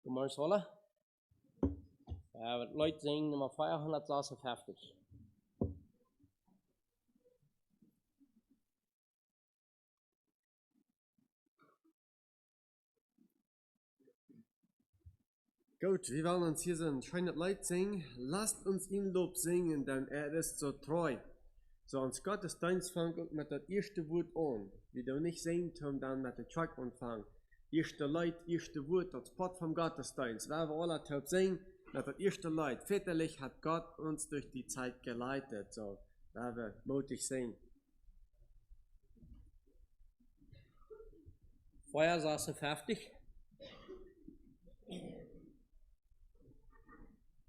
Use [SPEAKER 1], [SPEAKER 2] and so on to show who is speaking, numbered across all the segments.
[SPEAKER 1] Godmorgen, Sola. Leute singen Nummer 456.
[SPEAKER 2] Gut, wir wollen uns hier so ein schönes Lied singen. Lasst uns ihn Lob singen, denn ist so treu. So, uns Gottesdienst fängt mit dem ersten Wort an. Wie du nicht singen tun, dann mit dem Track anfangen. Erste Lied, erste Wort, das Pot vom Gottesdienst. Weil wir alle taub singen, mit dem ersten Lied. Väterlich hat Gott uns durch die Zeit geleitet. So, da wir mutig singen.
[SPEAKER 1] Feuer saß heftig.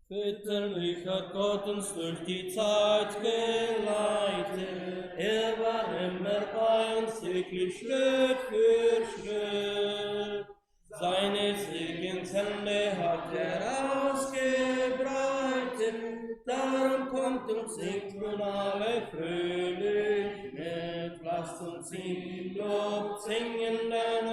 [SPEAKER 3] Väterlich hat Gott uns durch die Zeit geleitet, war immer bei uns täglich Schritt für Schritt. Seine Segenshände hat ausgebreitet, darum kommt und singt nun alle fröhlich mit. Lasst uns ihm Lob singen, denn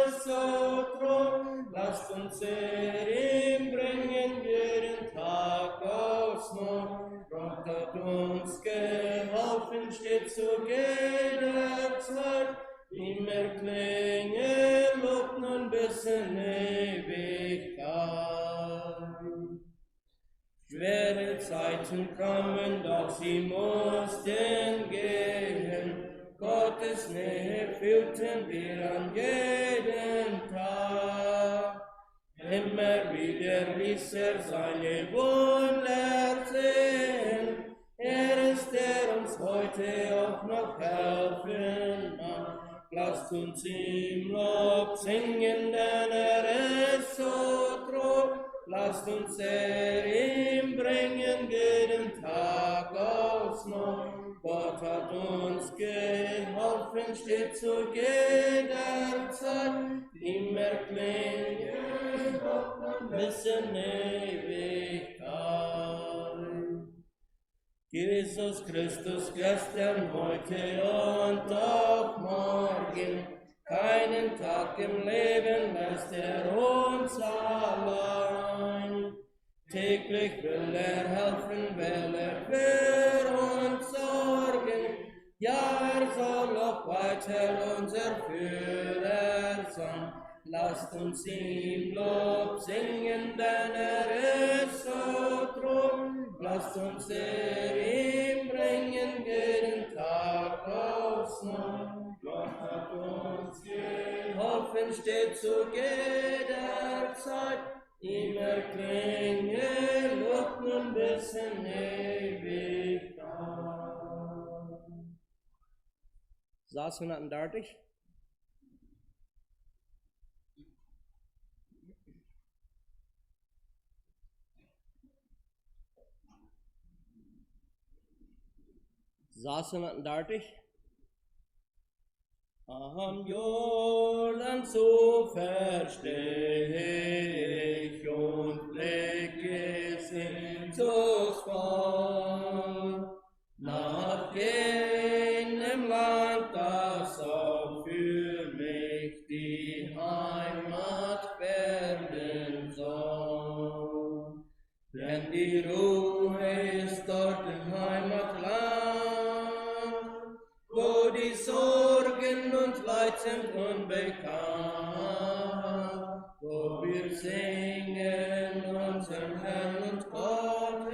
[SPEAKER 3] ist so treu. Lasst uns ihm bringen jeden Tag aufs Neue. Gott hat uns geholfen, steht zu jeder Zeit. Ihm erklinge Lob nun bis in Ewigkeit. Schwere Zeiten kamen, doch sie mussten gehen. Gottes Nähe fühlten wir an jedem Tag. Immer wieder ließ seine Wunder sehen. Ist uns heute auch noch helfen mag. Lasst uns ihm Lob singen, denn ist so treu. Lasst uns ihm bringen jeden Tag aufs Neue. Gott hat uns geholfen, steht zu jeder Zeit. Ihm erklinge Gott bis in Ewigkeit. Jesus Christus gestern, heute und auch morgen. Keinen Tag im Leben lässt uns allein. Täglich will helfen, will für uns sorgen. Ja, soll auch weiter unser Führer sein. Lasst uns ihm Lob singen, denn ist so treu. Lasst uns ihm bringen jeden Tag aufs Neue. Gott hat uns geholfen, steht zu jeder Zeit. Ihm erklinge Lob nun bis in Ewigkeit.
[SPEAKER 1] 36.
[SPEAKER 3] Am Jordan so versteh ich und blicke sehnsuchtsvoll nach jenem Land, das auch für mich die Heimat werden soll. Denn die Ruhe ist dort im Heimatland, wo die Sorgen und Leid sind unbekannt, wo wir singen unseren Herrn und Gott,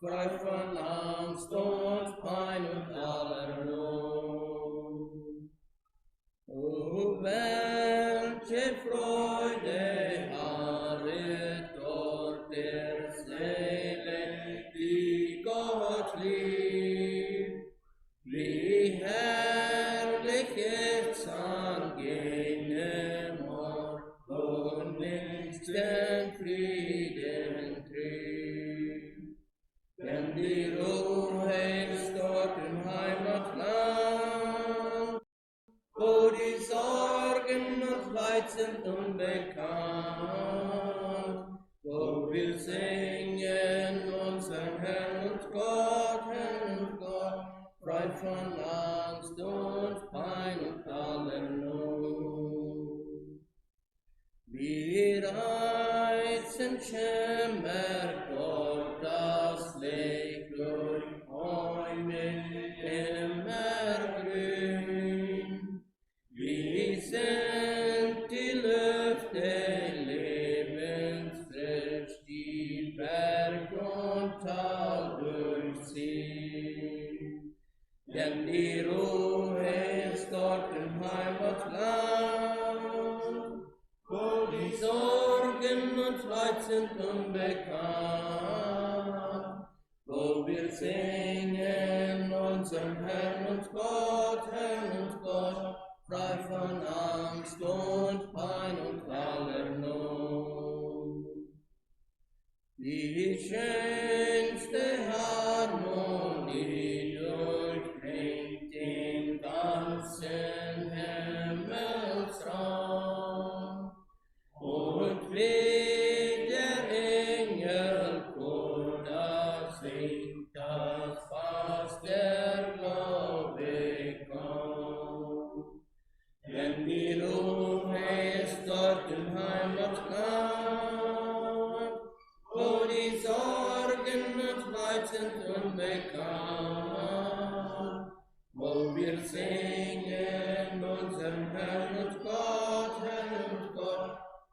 [SPEAKER 3] frei von Angst und Pein und aller Not. O welche Freude harret dort der Seele, die Gott liebt. Wie herrlich ist's an jenem Ort, wo nichts den Frieden trieb. Denn die Ruhe ist dort im Heimatland, wo die Sorgen und Leid sind unbekannt, wo wir singen unseren Herrn und Gott, frei von Angst und Pein und aller Not. Wir schimmert dort das Licht durch Bäume immer grün. Wie sind die Lüfte lebensfrisch, die Berg und Tal durchziehen. Denn die Ruhe ist dort im Heimatland, wo die Sorgen und Leid sind unbekannt, wo wir singen unserem Herrn und Gott, frei von Angst und Pein und aller Not. Die schönste Harmonie durchdringt den ganzen Himmelsraum. Und wie der Engelchor da singt, das fast der Glaube kaum. Denn die Ruhe ist dort im Heimatland, wo die Sorgen und Leid sind unbekannt, wo wir singen unserem Herrn und Gott,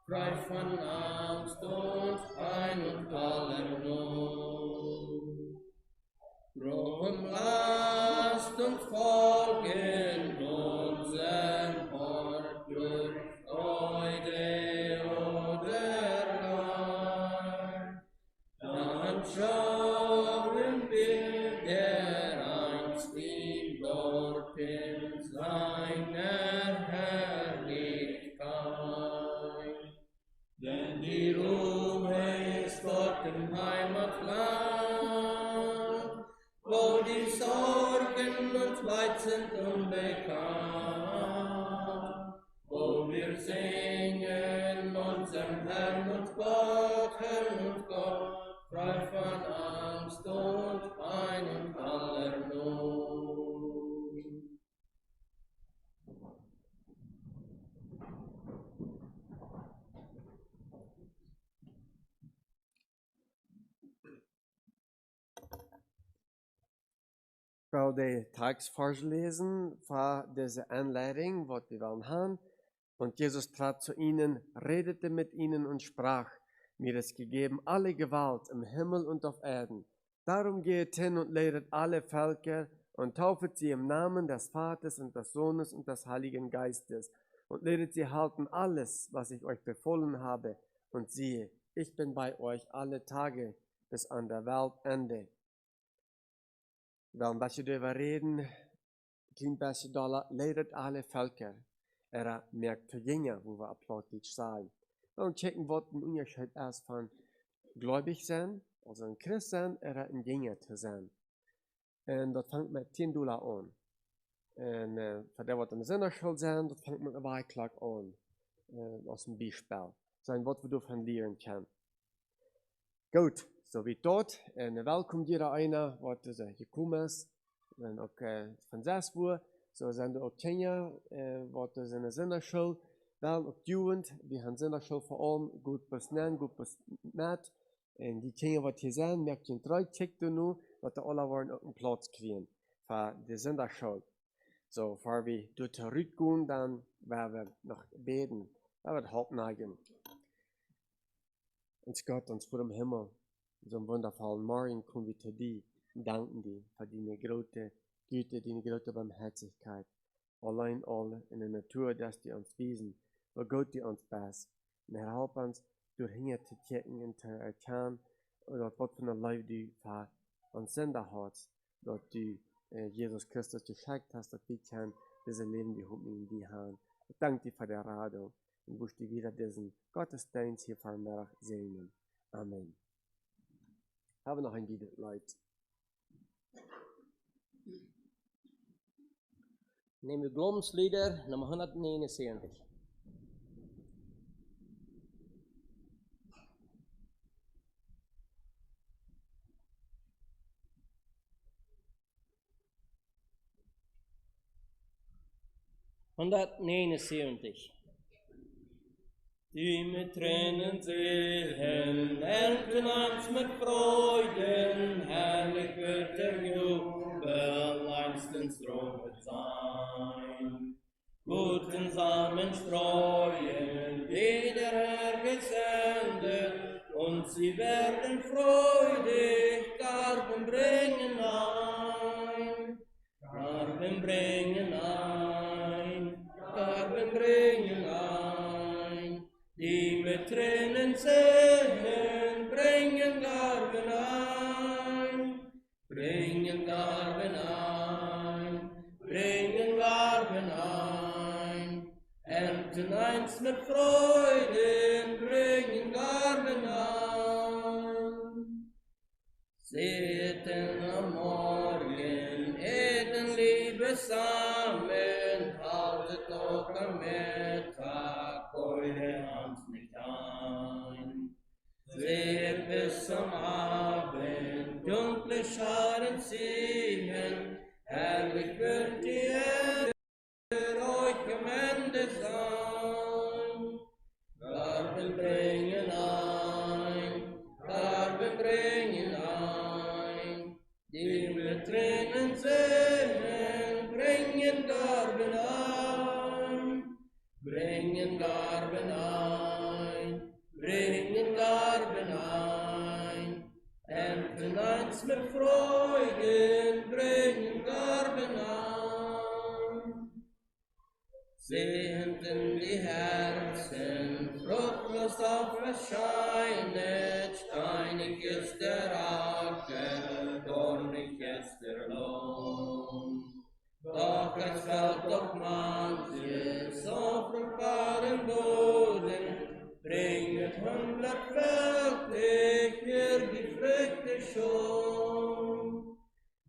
[SPEAKER 3] frei von Angst und Pein und aller Not. Drum lasst uns folgen unserem Ort durch Freude oder Leid. Dann schauen wir dereinst ihn dort in seiner Herrlichkeit. Denn die Ruhe ist dort im Heimatland, wo die Sorgen und Leid sind unbekannt, wo wir singen unserem Herrn und Gott, frei von Angst und Pein und aller Not.
[SPEAKER 2] Ich will den Text vorlesen von dieser Anleitung, was wir wollen haben. Und Jesus trat zu ihnen, redete mit ihnen und sprach: Mir ist gegeben alle Gewalt im Himmel und auf Erden. Darum geht hin und lehret alle Völker und taufet sie im Namen des Vaters und des Sohnes und des Heiligen Geistes und lehret sie halten alles, was ich euch befohlen habe. Und siehe, ich bin bei euch alle Tage bis an der Weltende. Wel een beetje over reden, een klein beetje dollar, lehret alle Völker. Merkt te dingen, wo wir applaudit sein. Und checken, was ein Unterschied ist von gläubig sein, also ein Christ sein, ein Jünger zu sein. Und das fängt mit $10 an. Und für der, was eine Sinnerschuld sein, das fängt mit einer Beiklage an. Aus dem Beispiel. Sein, was wir davon lernen können. Gut, so wie dort. Und willkommen jeder einer, was gekommen ist. Und auch von 6 Uhr. So sind auch Kinder, was in der Sinnerschule. Dann auch die Jugend, die haben Sinnerschule vor allem gut bis nein, gut bis nicht. Und die Kinder, die hier sind, merkt ihr 3 Tickte nur, dass die alle wollen auch einen Platz kriegen für die Sinnerschule. So, bevor wir dort zurückgehen, dann werden wir noch beten. Wir werden Haupt neigen. Und Gott, uns vor dem Himmel, so einen wundervollen Morgen kommen wir zu dir, danken dir für deine große Güte, deine große Barmherzigkeit. Allein alle in der Natur, dass die uns wiesen, wo Gott die uns best. Und help uns, durch Dinge zu checken und zu erkennen, oder was für ein Leben du für uns Sender hast, dass du Jesus Christus geschenkt hast, dass wir diese Leben, die heute in die Hand. Ich danke dir für die Radung und möchte wieder diesen Gottesdienst hier vor mir segnen. Amen. Haben noch ein Lied, Leute.
[SPEAKER 1] Neem uw Glaubenslieder, Nummer 179.
[SPEAKER 3] die mit Tränen sehen, ernten eins mit Freuden, herrlich wird der Jubel einstens drohet sein. Guten Samen streuen, die der Herr gesendet, und sie werden freudig Garben bringen ein. Garben bringen ein, Garben bringen ein. Die mit Tränen sehen, bringen Garben ein. Bringen Garben ein, bringen Garben ein. Ernten eins mit Freuden, bringen Garben ein. Seht am Morgen, eden Liebessamen, haltet doch am Mittag eure Hand nicht ein. Seht bis zum Abend, dunkle Scharen ziehen, herrlich wird die Erde euch am Ende sein. Garben bringen ein, Garben bringen ein, die mit Tränen sehen, bringen Garben ein, bringen Garben ein, bringen Garben ein, ernten eins mit Freuden, bringen Garben ein. Sehend in die Herzen, fruchtlos auf es scheinet, steinig ist der Acker, dornig ist der Lohn. Doch es fällt doch manches auf fruchtbaren Boden, bringet 100-fältig für die Früchte schon.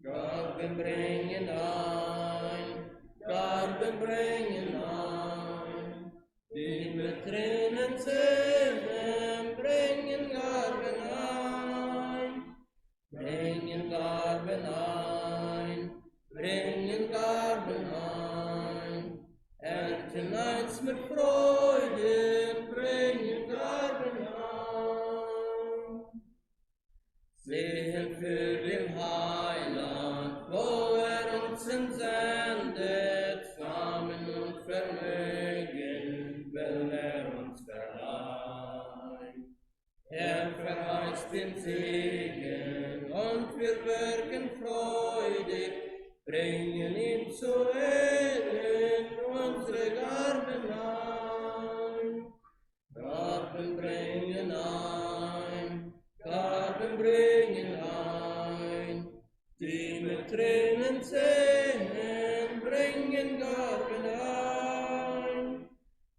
[SPEAKER 3] Garben bringen ein, Garben bringen ein, die mit Tränen sehen, bringen Garben ein, bringen Garben ein, bringen Garben ein, ernten eins mit Freuden, bringen Garben ein. Sehen für den Heiland, wo uns entsendet, Samen und Vermögen will uns verleihen. Verheißt den Segen und wir wirken freudig, bringen ihm zu Ehren unsere Garben ein. Garben bringen ein, Garben bringen ein, die mit Tränen sehen, bringen Garben ein,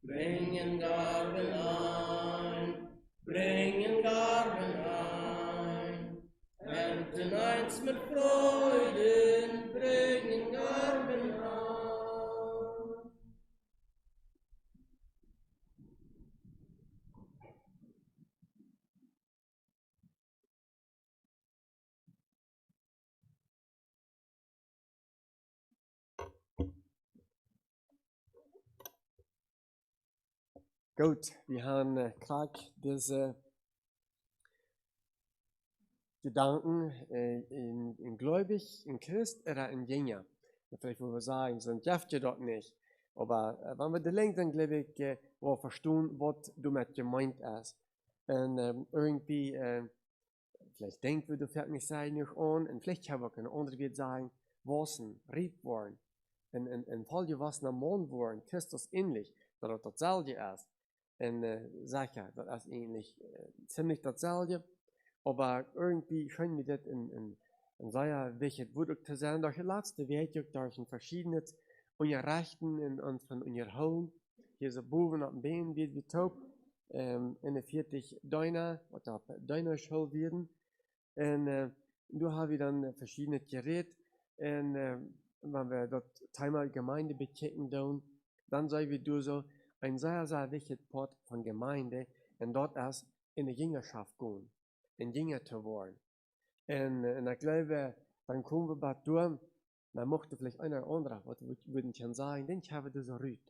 [SPEAKER 3] bringen Garben ein, bringen Garben ein, ernten eins mit Freuden, bringen Garben ein.
[SPEAKER 2] Gut, wir haben gerade diese Gedanken in Gläubig, in Christ oder in Jünger. Vielleicht wollen wir sagen, sind Jäfte dort nicht. Aber wenn wir die Länge dann, glaube ich, wir verstehen, was du mit gemeint hast. Und irgendwie, vielleicht denken wir, du fährst nicht sein nicht an, und vielleicht haben wir keine andere wird sagen, wasen, rieb worden. Und fall je was nach Mann worden, Christus ähnlich, dass das dasselbe ist. Und sag ja, das ist eigentlich ziemlich dasselbe. Aber irgendwie können wir das in sehr wichtig würdig zu sein. Durch die letzte Woche, durch ein verschiedenes Unterrichten und von unterholen. Hier so Buben auf dem Bein wird wie taub. In der 40 Deuner, oder Deuner Schule werden. Und da haben wir dann verschiedene Geräte. Und wenn wir dort einmal Gemeinde bekicken, dann sagen wir du so ein sehr, sehr wichtiger Part von Gemeinde. Und dort erst in die Jüngerschaft gehen. In Jünger zu werden. Und ich glaube, dann kommen wir bald durch, dann mochte vielleicht einer oder andere, was würden schon sagen, den habe ich so rüht.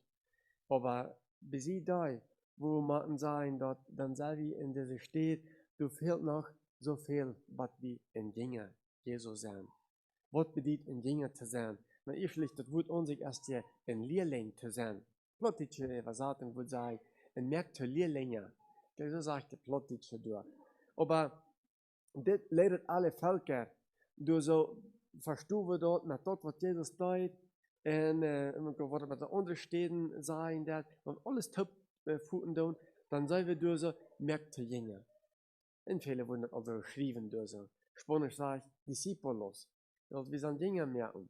[SPEAKER 2] Aber bis da, wo man sein, dort, dann sei wie in dieser steht, du fehlt noch so viel, was wie in Jünger Jesus sein. Was bedeutet in Jünger zu sein? Na, ich schlicht, das wird uns erst ja ein Lehrling zu sein. Plottische Übersetzung würde sagen, ein Merk zu Lehrlinge. So sagt der Plottische durch. Aber das lehrt alle Völker. Du so verstehen wir dort, nach dort, was Jesus deut, und was mit der anderen Städten sein, und alles top fuhren tun, dann sei wir durch so Merk zu Jünger. In viele wurden das also geschrieben durch so. Spanisch sagt Discipulos. Also wir sind Jünger merken.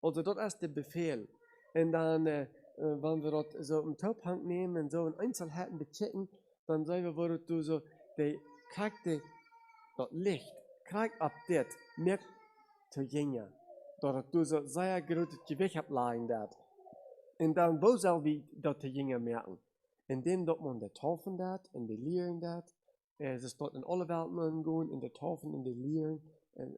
[SPEAKER 2] Also dort ist der Befehl. Und dann, wenn wir dort so einen Tophang nehmen und so in Einzelheiten bechecken, dann sagen wir, wo du so, die kriegt das Licht, kriegt ab das, merkt zu Jünger. Dort du so sehr großes Gewicht ablagen dort. Und dann, wo soll wir dort die Jünger merken? Indem dort man die Taufen dort, in die Lehren dort, es ist dort in alle Welten gehen, in die Taufen, in die Lehren,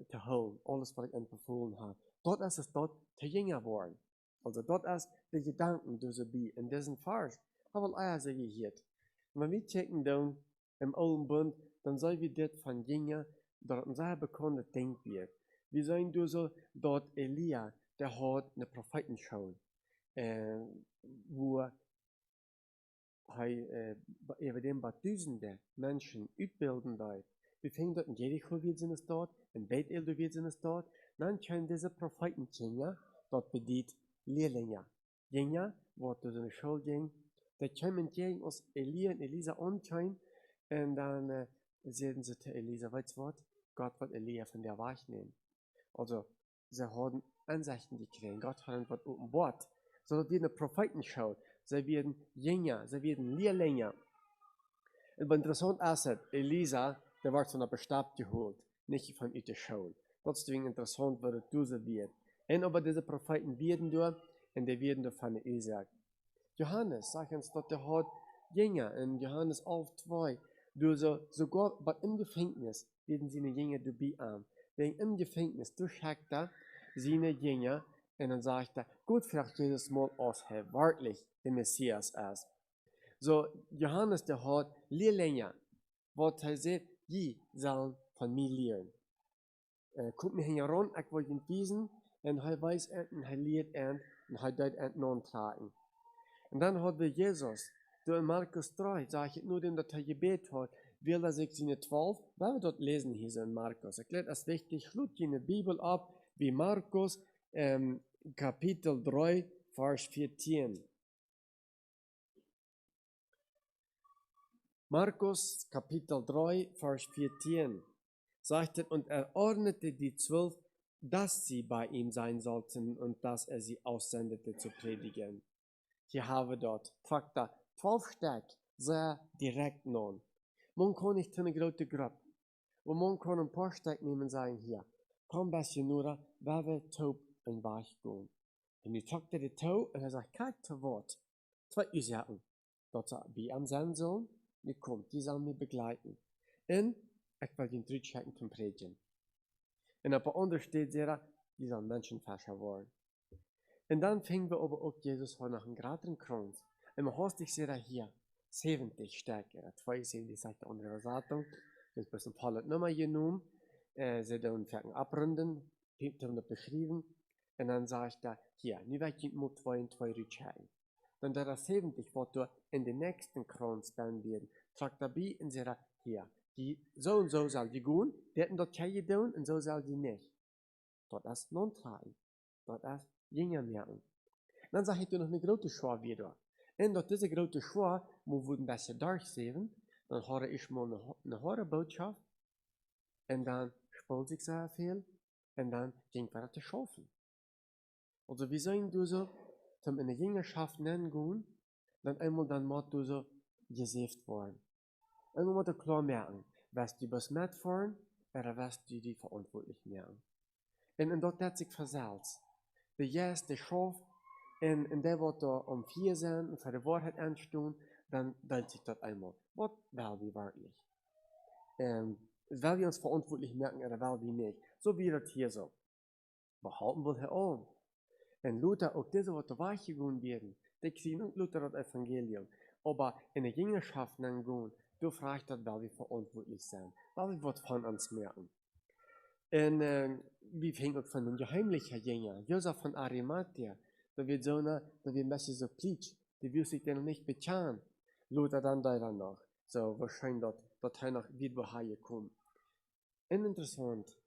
[SPEAKER 2] zu holen. Alles, was ich ihnen befohlen habe. Dort ist es dort zu Jünger worden. Also dort ist die Gedanken, die so bei in diesem Vers, haben wir auch so gehört. Wenn wir checken dann im Alten Bund, dann soll wir das von Jünger, dort ein sehr bekanntes Ding wird. Wir sehen du so, dort Elia, der hat eine Prophetenschau, wo über den Tausende Menschen ausbilden wird. Wir finden dort in Jericho wird es dort, in Bethel wird es dort. Dann können diese Propheten Jünger, dort bedient Lehrlinge. Jünger, wo du so eine Schule gehen, die kommen gegen uns Elia und Elisa anschauen, und dann sagen sie zu Elisa, weißt du was? Gott wird Elia von der Weich nehmen. Also, sie haben Ansichten gekriegt, Gott hat etwas offenbart. So wird eine Prophetenschau. Sie werden Jünger, sie werden Lehrlinge. Und was interessant ist, Elisa, der wird von der Bestab geholt, nicht von der Schule. Deswegen interessant, was du so wird. Und aber diese Propheten werden durch, und die werden durch von Isaac. Johannes sagt uns, dass der hat Jünger, in Johannes 11,2, du sogar bei im Gefängnis werden seine Jünger dabei an. Wegen im Gefängnis, du schickt er seine Jünger, und dann sagt er, gut, vielleicht Jesus mal aus, Herr, wirklich der Messias ist. So, Johannes, der hat Lehrlinge, was er sagt, die sollen von mir lernen. Kommt mir heran, ich will ihn wiesen, und er weiß, und er lehrt, und er deut antragen. Und dann hat wir Jesus, der in Markus 3, sage ich nur dem, dass er gebet hat, will er sich seine 12, weil wir dort lesen hier so in Markus. Erklärt das wichtig, schlug die Bibel ab, wie Markus, Kapitel 3, Vers 14. Markus, Kapitel 3, Vers 14, sagte, und er ordnete die 12, dass sie bei ihm sein sollten und dass er sie aussendete zu predigen. Hier haben wir dort, fragt er, 12 Stück, sehr direkt nun. Man kann nicht eine große Gruppe, und man kann ein paar Stück nehmen und sagen, hier, komm bisschen nur, wer will taub und weich gehen. Und die fragt er die Tau, und er sagt, kijk zu Wort. 2 Ursachen, dass er bei ihm sein soll, die kommt, die sollen mich begleiten. Und ich will den 3 Stücken zum Predigen. Und auf der anderen steht sehr, die sollen Menschenfäscher werden. Und dann fingen wir aber auch Jesus vor nach einem geraden Kranz. Und man hast dich sehr hier, 70 Stärke, 72 sagt die andere Übersetzung, das ist ein bisschen Paul Nummer genommen, sie dann fangen abrunden, haben das beschrieben, und dann sage ich da, hier, nie weit geht nur 2 und 2 Rutschein. Dann der 70, was du in den nächsten Kranz dann werden, sagt dabei in der hier, die so und so soll die gehen, die hätten das keine tun und so soll die nicht. Dort ist non tragen, dort ist Jünger merken. Dann sage ich dir noch eine große Schau wieder. Und durch diese große Schau, wo wir ein bisschen durchsehen, dann höre ich mal eine hohe Botschaft, und dann spult sich sehr viel, und dann ging weiter zu schaffen. Also wie sollen du so, zum in der Jüngerschaft nennen gehen, dann einmal dann muss du so gesaved worden. Einmal muss du klar merken, was du was mitfahren, oder was du die verantwortlich merken. Und dort hat sich versalzt. Der Jes, der Schaf, und der wird da um 4 sein und für die Wahrheit anstehen, dann denkt sich das einmal. Was will wir wirklich? Will wir uns verantwortlich merken oder will wir nicht? So wie das hier so. Behalten wir hier an. Und Luther, auch diese, was da weichgegangen werden, die kriegen Luther das Evangelium. Aber in der Jüngerschaft dann gehen, du fragst das, weil wir verantwortlich sind, weil wir was von uns merken. Und wir fängt auch von den geheimlichen Jüngern, Josef von Arimathea, da wird so da wird ein bisschen so plitsch, die will sich dann nicht bekehren. Luther dann da noch, so wahrscheinlich, dass er noch wieder herkommt. Und interessant,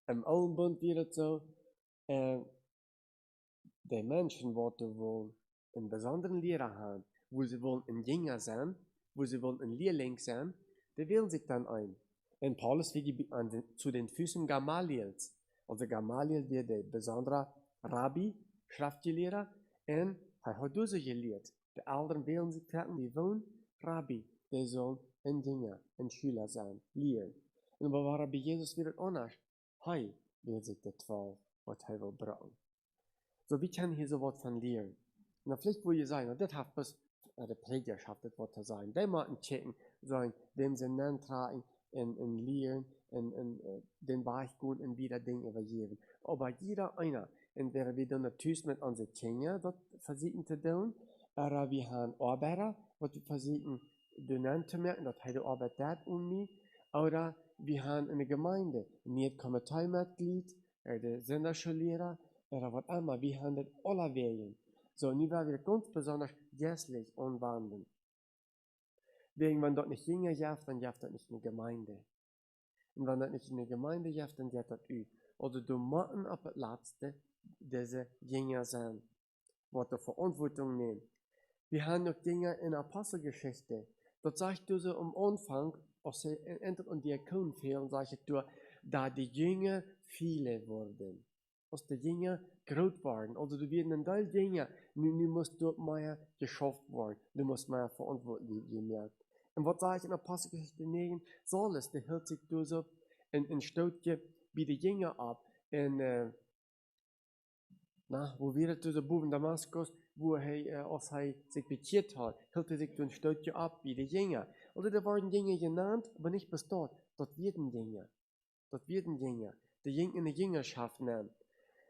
[SPEAKER 2] im Alten Bund wird es so, die Menschen wollen einen besonderen Lehrer haben, wo sie wollen ein Jünger sein, wo sie wollen ein Lehrling sein, die wählen sich dann ein. Und Paulus zu den Füßen Gamaliels. Also Gamaliel wird der besondere Rabbi, Schriftgelehrter, und er hat so gelehrt. Die Eltern wählen sich dann, die wollen Rabbi, der soll ein Jünger, ein Schüler sein, lehren. Und bei Jesus wird es anders. Er wählt sich die 12, was er will brauchen. So, wie kann hier so was von lernen? Na, vielleicht wo ihr sagen, das hat was, der Prediger schafft das was zu sein. Die müssen checken, sagen, dem sie nennen tragen, in lernen, in den Weich gehen und wieder Dinge übergeben. Aber jeder einer, entweder wir dann natürlich mit unseren Kindern, das versuchen zu tun, oder wir haben Arbeiter, was wir versuchen, dann zu merken, dass die Arbeit das um mich, oder wir haben eine Gemeinde, nicht Komiteemitglied, der Sonderschullehrer, oder was immer, wir haben das alle Wegen. So, nu werden wir ganz besonders gästlich anwenden. Wegen, wenn dort nicht Jünger jaft, dann jaft das nicht eine Gemeinde. Und wenn das nicht eine Gemeinde jaft, dann jaft das ü. Also du musst auf das Letzte diese Jünger sein, was die Verantwortung nehmen. Wir haben noch Jünger in der Apostelgeschichte. Dort sagt du so am Anfang, als sie und Diakon fehlen, sagt du, da die Jünger viele wurden. Als die Jünger groß waren, also du wirst ein Teil Jünger, nu musst du mehr geschafft werden, du musst mehr verantwortlich gemerkt. Und was sage ich in Apostelgeschichte 9? Saulus, der hält sich durch so in Stoutje bei den Jünger ab, wo wird es so boven Damaskus, wo als er sich bekehrt hat, hält er sich durch ein Stoutje ab bei den Jünger. Also da waren Jünger genannt, aber nicht bis dort. Dort werden Jünger. Dort werden Jünger. Die Jünger in der Jüngerschaft nennen.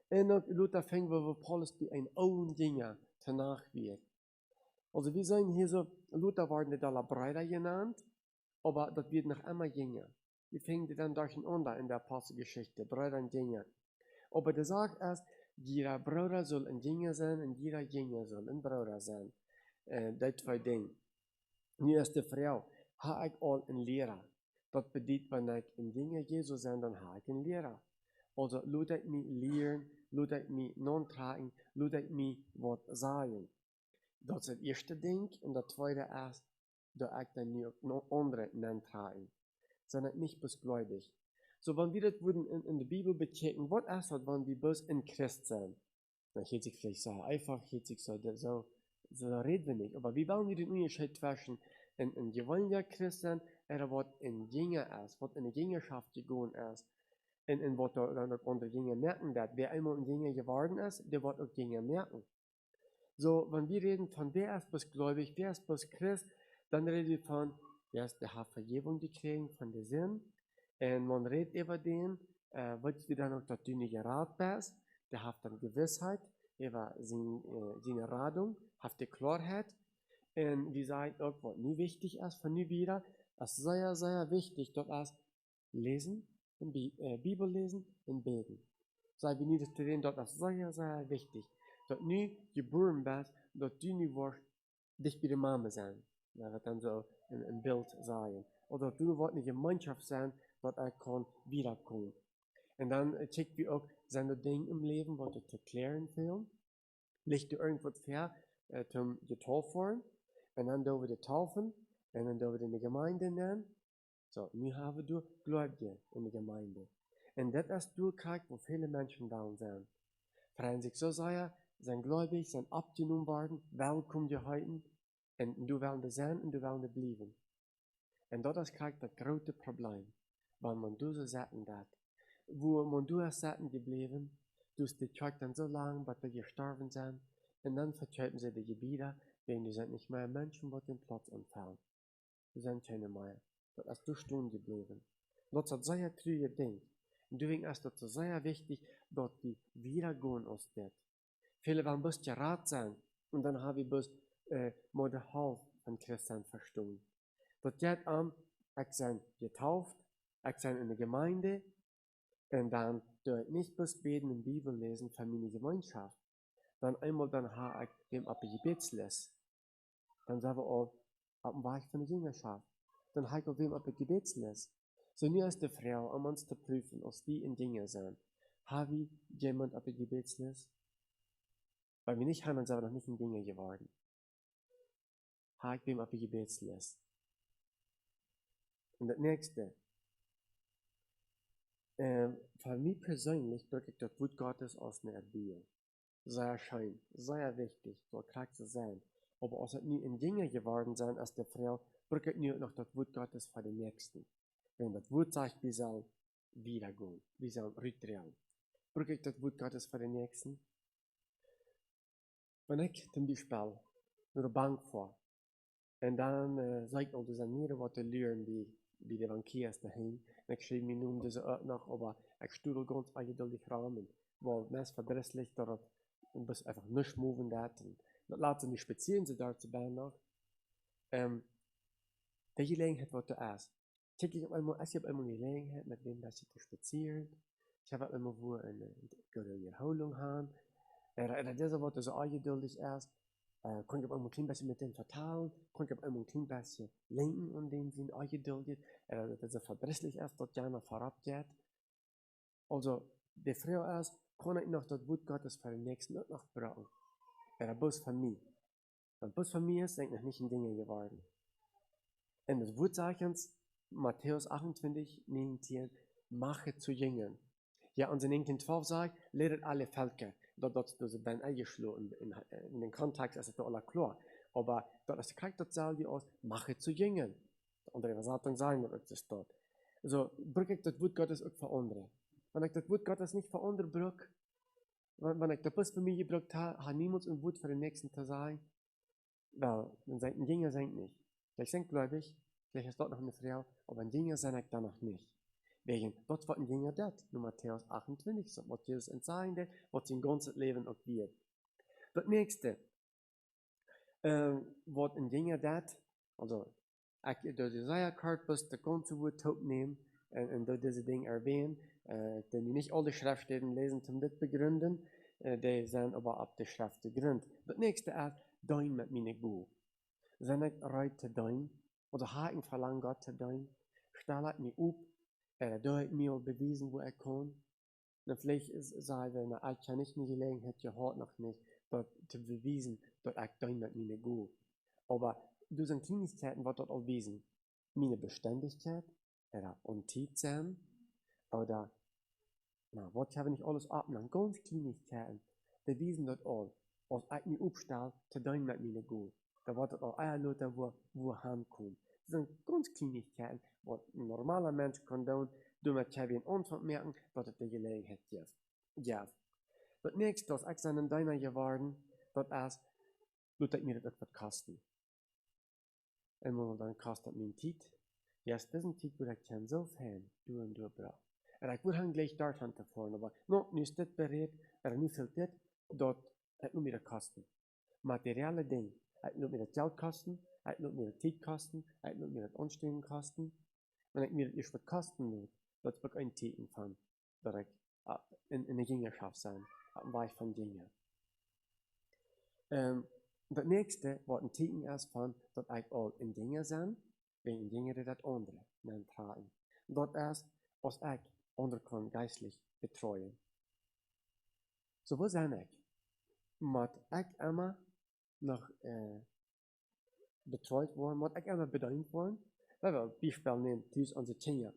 [SPEAKER 2] Und Luther fängt, wo Paulus bei einem alten Jünger danach wird. Also wir sehen hier so, Luther waren nicht alle Brüder genannt, aber das wird noch immer Jünger. Wir finden dann durcheinander in der Apostelgeschichte, Brüder und Jünger. Aber der sagt erst, jeder Bruder soll ein Jünger sein und jeder Jünger soll ein Bruder sein. Die zwei Dinge. Nu ist die Frau, habe ich all einen Lehrer. Das bedeutet, wenn ich ein Jünger Jesus sein, dann habe ich einen Lehrer. Also, laat ik me leren, laat ik me non-tragen, laat ik me wat sagen. Dat is het eerste ding. En dat tweede is, dat ik dan nu ook andere non-tragen. Zijn het niet besgläubig. So, wenn wir das würden in der Bibel bechecken, was ist das, wenn wir bloß in Christ sind? Dann hätte sich vielleicht so einfach, hätte sich so reden wir nicht. Aber wie wollen wir den Unterschied zwischen ein gewöhnlicher Christ sein, oder was ein Jünger ist, was in der Jüngerschaft gegangen ist? Und was dann auch andere Jünger merken wird. Wer einmal ein Jünger geworden ist, der wird auch Jünger merken. So, wenn wir reden von wer ist besgläubig, wer ist bis Christ, dann reden wir von, der hat Vergebung gekriegt von der Sinn. Und man redet über den, was du dann auch dort nicht Rat bist, der hat dann Gewissheit über seine Radung, hat die Klarheit. Und wir sagen auch, was nie wichtig ist von nie wieder, es ist sehr, sehr wichtig, dort erst lesen, Bibel lesen und beten. Sei wie nie das zu reden, dort ist sehr, sehr wichtig. Dort nie geboren bist, dort du nie wirst, dich bei der Mama sein. Das wird dann so ein Bild sein. Oder du wirst eine Gemeinschaft sein, dort er kann wiederkommen. Und dann checkt wir auch seine Dinge im Leben, was du zu klären fehlen. Legt du irgendwas fair, zum getauft werden. Und dann dürfen wir taufen. Und dann dürfen wir in die Gemeinde nennen. So, nu haben wir Gläubige in der Gemeinde. Und das ist durchgekriegt, wo viele Menschen da sind. Freuen sich so sehr, sind gläubig, sind abgenommen worden, willkommen dir heute. Und du willst sein und du willst bleiben. Und das ist das große Problem, weil man so Sachen hat. Wo man ist Sachen geblieben, du hast die Kirche dann so lange, bis wir gestorben sind. Und dann vertreten sie die Gebiete, denn die sind nicht mehr Menschen, die den Platz entfernen. Die sind keine mehr. Das ist durch Stunden geblieben. Das ist ein sehr trüges Ding. Und deswegen ist das sehr wichtig, dass die wiedergehen aus dem. Viele wollen bloß gerat sein. Und dann haben wir bloß mal die Hälfte van christen verstaan. Dat gaat aan, ik zijn getauft, ik zijn in de gemeinde, en dan doe ik niet bloß beten en Bibel lesen für meine Gemeinschaft. Dann einmal dann habe ich dem ab Gebetsles. Dann sind wir auch auf dem Weg von der Jüngerschaft. Dann habe ich auch dem ab Gebetsles. So nur ist die Frau, um uns zu prüfen, ob wir in Dinge sind. Habe ich jemand ab Gebetsles? Weil wir nicht haben, dann sind wir noch nicht in Dinge geworden. Habe ich dem ab Gebetsles. Und das nächste. Für mich persönlich drücke ich das Wort Gottes aus einer Bibel. Sehr schön, sehr wichtig, so klar zu sein. Aber als es nie in Dinge geworden sind als der Frau, drücke ich nur noch das Wort Gottes für den Nächsten. Wenn das Wort sagt, wir sollen wiedergehen, wir sollen rückdrehen. Drücke ich das Wort Gottes für den Nächsten. Wenn ich zum Beispiel naar de bank fahre, en dan sage ich noch, dass mir was zu lernen, wie der Bankier ist daheim. Und ich schreibe mir nun diese auch noch, aber ich stuhle ganz eingeduldig ramen, weil das verdrisslich, dass du bist einfach nicht moven dat. Und das laten die spazieren sie dort zu Bern noch. Die Gelegenheit, was du hast. Kijk ik op einmal, als je op einmal eine Gelegenheit, mit wem das je te spazieren. Ich habe einmal wo eine Wiederholung haben. Das ist was so eingeduldig ist. Kon ik op einmal ein klein bisschen mit dem vertalen. Kon ik op einmal ein klein bisschen lenken und dem sind eingeduldig. Das so verdrisslich ist, dass ja noch vorab geht. Also, die Frau ist, kann ich noch das Wort Gottes für den Nächsten noch brauchen. Bloß von mir. Weil bloß von mir ist, denke ich, noch nicht in Dinge geworden. Und das Wort sagt uns, Matthäus 28, 19, mache zu Jüngern. Ja, und in 1912 sagt, lehret alle Völker. Dat ze ben eingeschlossen in den Kontext, ist es alles klar. Aber dort ist gleich das selbe aus, mache zu Jüngern. Andere Übersetzung sagen wir das dort. Also, brücke ich das Wort Gottes auch für andere. Wenn ich das Wort Gottes nicht für andere brücke, wenn ich das bloß für mich gebrückt habe, hat niemand ein Wort für den Nächsten zu sagen. Weil, dann sagt ein Jünger sagt nicht. Vielleicht sind gläubig, vielleicht ist dort noch eine Frau, aber ein Jünger sagt ich da noch nicht. Wegen, dort wird ein Jünger das, nur Matthäus 28, so was Jesus entscheidend, was sein ganzes Leben auch wird. Das nächste, was ein Jünger das, also, ich durch die Jesaja-Korpus das ganze Wort aufnehmen und durch diese Dinge erwähnen, denn die nicht alle Schriftstellen lesen zum das begründen, die sind aber ab der Schrift gegründet. Das nächste ist, dein mit mir nicht gut. Sind ich bereit zu dein, oder habe ich verlangt Gott zu dein, stelle ich mich auf, da hat mir bewiesen, wo er kann. Und vielleicht sagen wir, ich habe nicht die Gelegenheit gehabt, noch nicht, dort zu beweisen, dass ich dein mit mir nicht gut. Aber durch so Kleinigkeiten wird dort auch wiesen. Meine Beständigkeit, oder Untät sein, oder, was habe ich nicht alles abnehmen, ganz Kleinigkeiten, die wiesen dort all. Als ich mich aufstelle, zu dein mit mir nicht gut. Da wird dort auch ein Leute, wo heimkommen. Das sind ganz Kleinigkeiten, was ein normaler Mensch kann tun, damit kann ich Anfang merken, dass es die Gelegenheit gibt. Ja. Das nächste, was ich seinen Deiner geworden, das ist, dass mir das etwas kosten. Und dann kostet mir Zeit. Ja, es ist ein Zeit, wo ich kann so fein, du und du brauchst. Und ich würde gleich dort hinfahren, aber no, nu ist das bereit, nu fehlt das, dort, es nur mir kosten. Materielle Dinge, es nur mir das Geld kosten, es nur mir das Zeit kosten, es nur mir das Anstrengung kosten. Wenn ich mir das kosten muss, das wird ein Titel von, dass ich in der Jüngerschaft sein, am Weg von Jünger. Das nächste, was ein Titel ist von, dass ich all in Jünger sein, wegen Jünger das andere, mein Tragen. Das ist, was ich andere kann geistlich betreuen. So, wo sind ich? Muss ich immer noch betreut worden, muss ich immer bedient worden? Wenn wir Beispiel nehmen, dies unsere Kinder.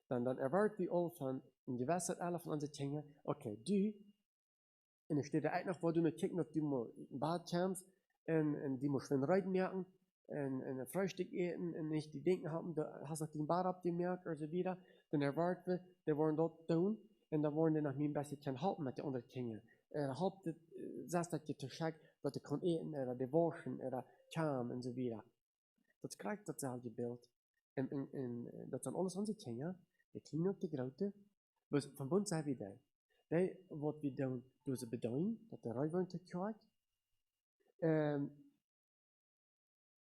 [SPEAKER 2] Dann erwarten wir alle von, in die Weisheit alle von unseren Kindern, okay, du, und dann steht da eigentlich noch, wo du noch kicken, dass du mal in Bad kommst, und die musst schön reiten merken, und ein Frühstück essen, und nicht die Denken haben, du hast noch den Bad abgemerkt, oder so wieder. Dann erwarten wir, die wollen dort tun, und dann wollen die nach mir ein bisschen halten mit den anderen Kindern. Hauptet, sagst du, dass du schaust, dass du kannst essen, oder die waschen, oder kam, und so wieder. Das kriegt dasselbe Bild. Und das sind alles unsere Kinder, die kleinen und die großen, was von uns sind wir da. Die, was wir dann durch sie bedeuten, dass der Reiwand kriegt,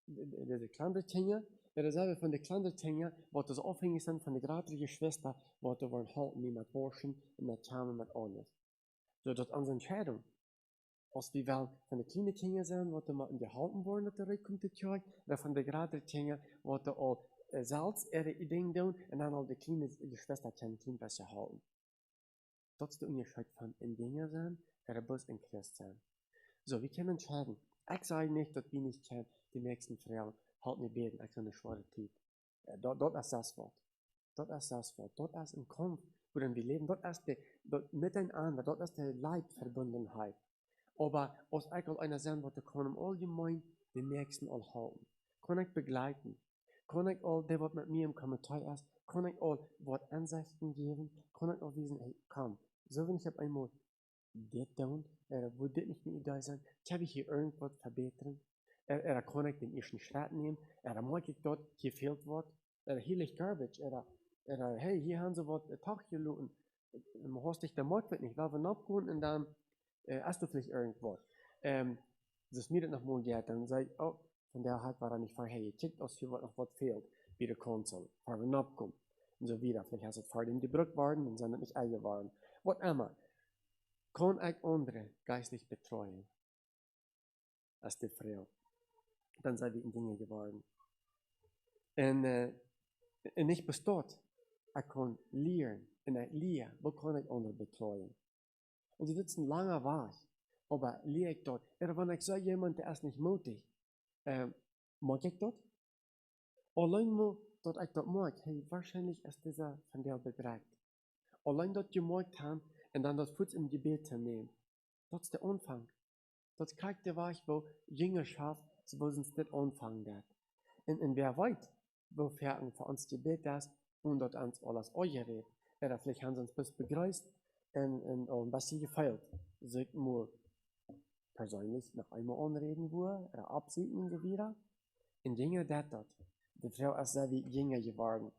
[SPEAKER 2] diese kleine Dinge, derselbe von den kleinen Dingen, wo das abhängig sind von der gerade Schwester, wo du wollen halten, die mit Waschen und mit Charme mit alles. So, das ist unsere Entscheidung. Als wir wel van de kleine dingen zijn, wat we in gehalten worden, dat er komt te tjoeg, dan van de grote dingen, wat we al zelfs ding doen, en dan al de kleine Schwester kan kind was halten. Dat is de onderscheid van in dingen zijn, er bus in Christ zijn. So, wir können entscheiden. Ich sage nicht, dass wir nicht kennen, die nächsten Frauen halt nicht beten, ich eine schwere Zeit. Dort ist das Wort. Dort ist das Wort. Dort ist ein Kampf, worin wir leben. Dort ist miteinander, dort ist die Leibverbundenheit. Aber als ich als einer sein wollte, kann ich allgemein den Nächsten all halten. Kann ich begleiten. Kann ich all, der was mit mir im Kommentar ist, kann ich all was Ansichten geben, kann ich all wissen, hey, komm, so wenn ich einmal dit doen, wo dit nicht eine Idee sein, kann ich hier irgendwas verbessern, kann ich den ersten Schritt nehmen, mag ich dort, hier fehlt was, hier liegt Garbage, hey, hier haben sie was, Tag gelooten, hast dich, der mag wird nicht, weil wir abgehen und dann, hast du vielleicht irgendwas. Das mir das noch mal geht, dann sag ich, oh, von der halt war er nicht fair, hey, ihr checkt aus, hier noch was fehlt, wie der Konsole, fahren wir abkommen, und so wieder, vielleicht hast du es fahren in die Brücke waren, und sind nicht eigen waren, was immer. Kann ich andere geistlich betreuen als die Frau. Dann sind wir in Dinge geworden. Und nicht bis dort. Ich kann lernen, und ich lehre, wo kann ich andere betreuen. Und sie sitzen langer Weg, aber lehre ich dort. Wenn ich sage, jemand, der ist nicht mutig, mag ich dort? Allein nur, dass ich dort mag, hey, wahrscheinlich ist dieser von der bedrängt. Allein dort gemerkt haben, und dann das Fuß im Gebet zu nehmen. Das ist der Anfang. Das kriegt der Weg, wo Jüngerschaft, wo uns das anfangen wird. Und wer weiß, wo für uns Gebet ist, und dort uns alles angerät. Oder vielleicht haben sie uns bis begrüßt und was sie gefeiert. So ich muss persönlich noch einmal anreden, oder absehen und so wieder. Und Jünger dort. Die Frau ist sehr wie Jünger geworden.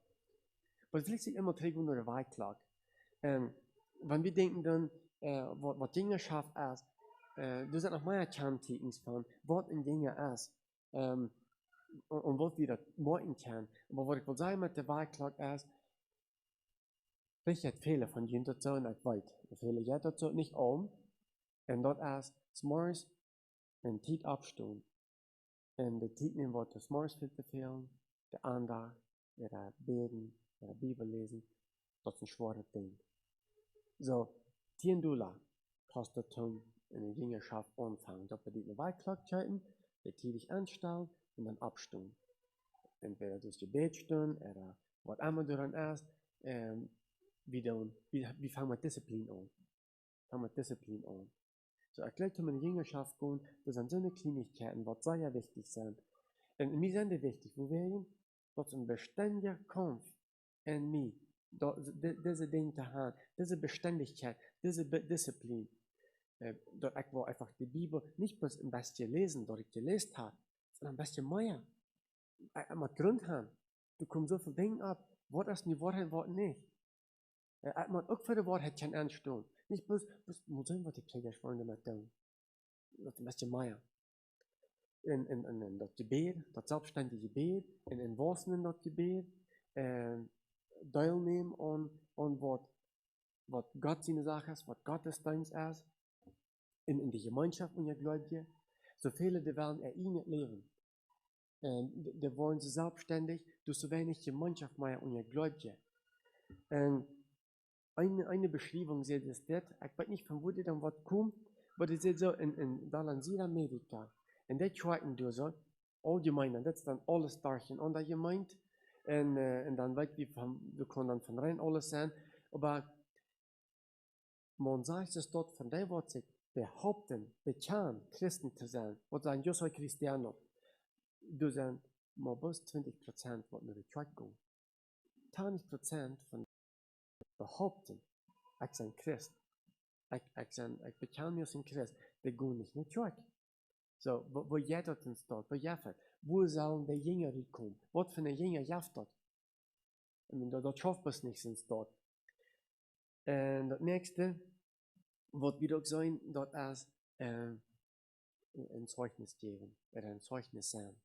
[SPEAKER 2] Aber vielleicht sich immer trägt unter der Weiklag. Wenn wir denken dann, was Jüngerschaft ist, du sind noch mehr Kerntekens von, was ein Jünger ist, und was wir das machen können. Aber was ich will sagen mit der Wahlklag ist, vielleicht Fehler von jenen dazu nicht weit. Fehler jetzt dazu nicht um, und dort ist, smorgens ein Tiet abstehen. Und der Tiet nehmen, was das smorgens für zu fehlen, der Andacht, der Beten, der Bibel lesen, das ist ein schweres Ding. So, $10 kostet in der Jüngerschaft anfangen. Da wir die Weihklag halten, die täglich anstellen und dann abstimmen. Entweder durch die Betstunden oder was immer du dann erst, wie fangen wir Disziplin an? So, ich glaube, wenn wir in die Jüngerschaft gehen, das sind so eine Kleinigkeiten, was sehr wichtig sind. Und mir sind die wichtig, wo wir hin, dass ein beständiger Kampf in mir, diese Dinge zu haben, diese Beständigkeit, diese Disziplin, dort ich war einfach die Bibel nicht bloß ein bisschen lesen, dort ich gelesen habe, sondern ein bisschen mehr. Mit Grund haben. Du kommst so viele Dinge ab, was ist die Wahrheit, was nicht. Man auch für die Wahrheit kann anstehen. Nicht bloß muss sein, was die Pfleger wollen damit tun. Das ist ein bisschen mehr. In das Gebet, das selbstständige Gebet, in Wassen in das Gebet, teilnehmen an was Gott seine Sache ist, was Gottes Dienst ist, in die Gemeinschaft und ihr Gläubige. So viele, die wollen nicht leben. Die wollen sie selbstständig, durch so wenig Gemeinschaft mehr und ihr Gläubige. Eine Beschreibung sieht es dort, ich weiß nicht, von wo die dann was kommt, aber die sieht so in Südamerika. Und die tragen durch so, allgemein, das ist dann alles Darchen an der Gemeinde. Und dann weiß wir können dann von rein alles sein. Aber man sagt es dort von der, was sich behaupten, bekennen, Christen zu sein, was sagen, yo soy cristiano. Du sind mal bis 20%, was nur die Track gehen. 20% von behaupten, ich bin Christ, ich bekenne mich als Christ, die gehen nicht mit Track. So, wo jeder uns dort, wo jeder, wo sollen die Jünger kommen? Was für eine Jünger jaft dort? Und dort schafft es nicht, sind dort. Und das nächste, was wir auch sein, dort ist ein Zeugnis geben, oder ein Zeugnis sein.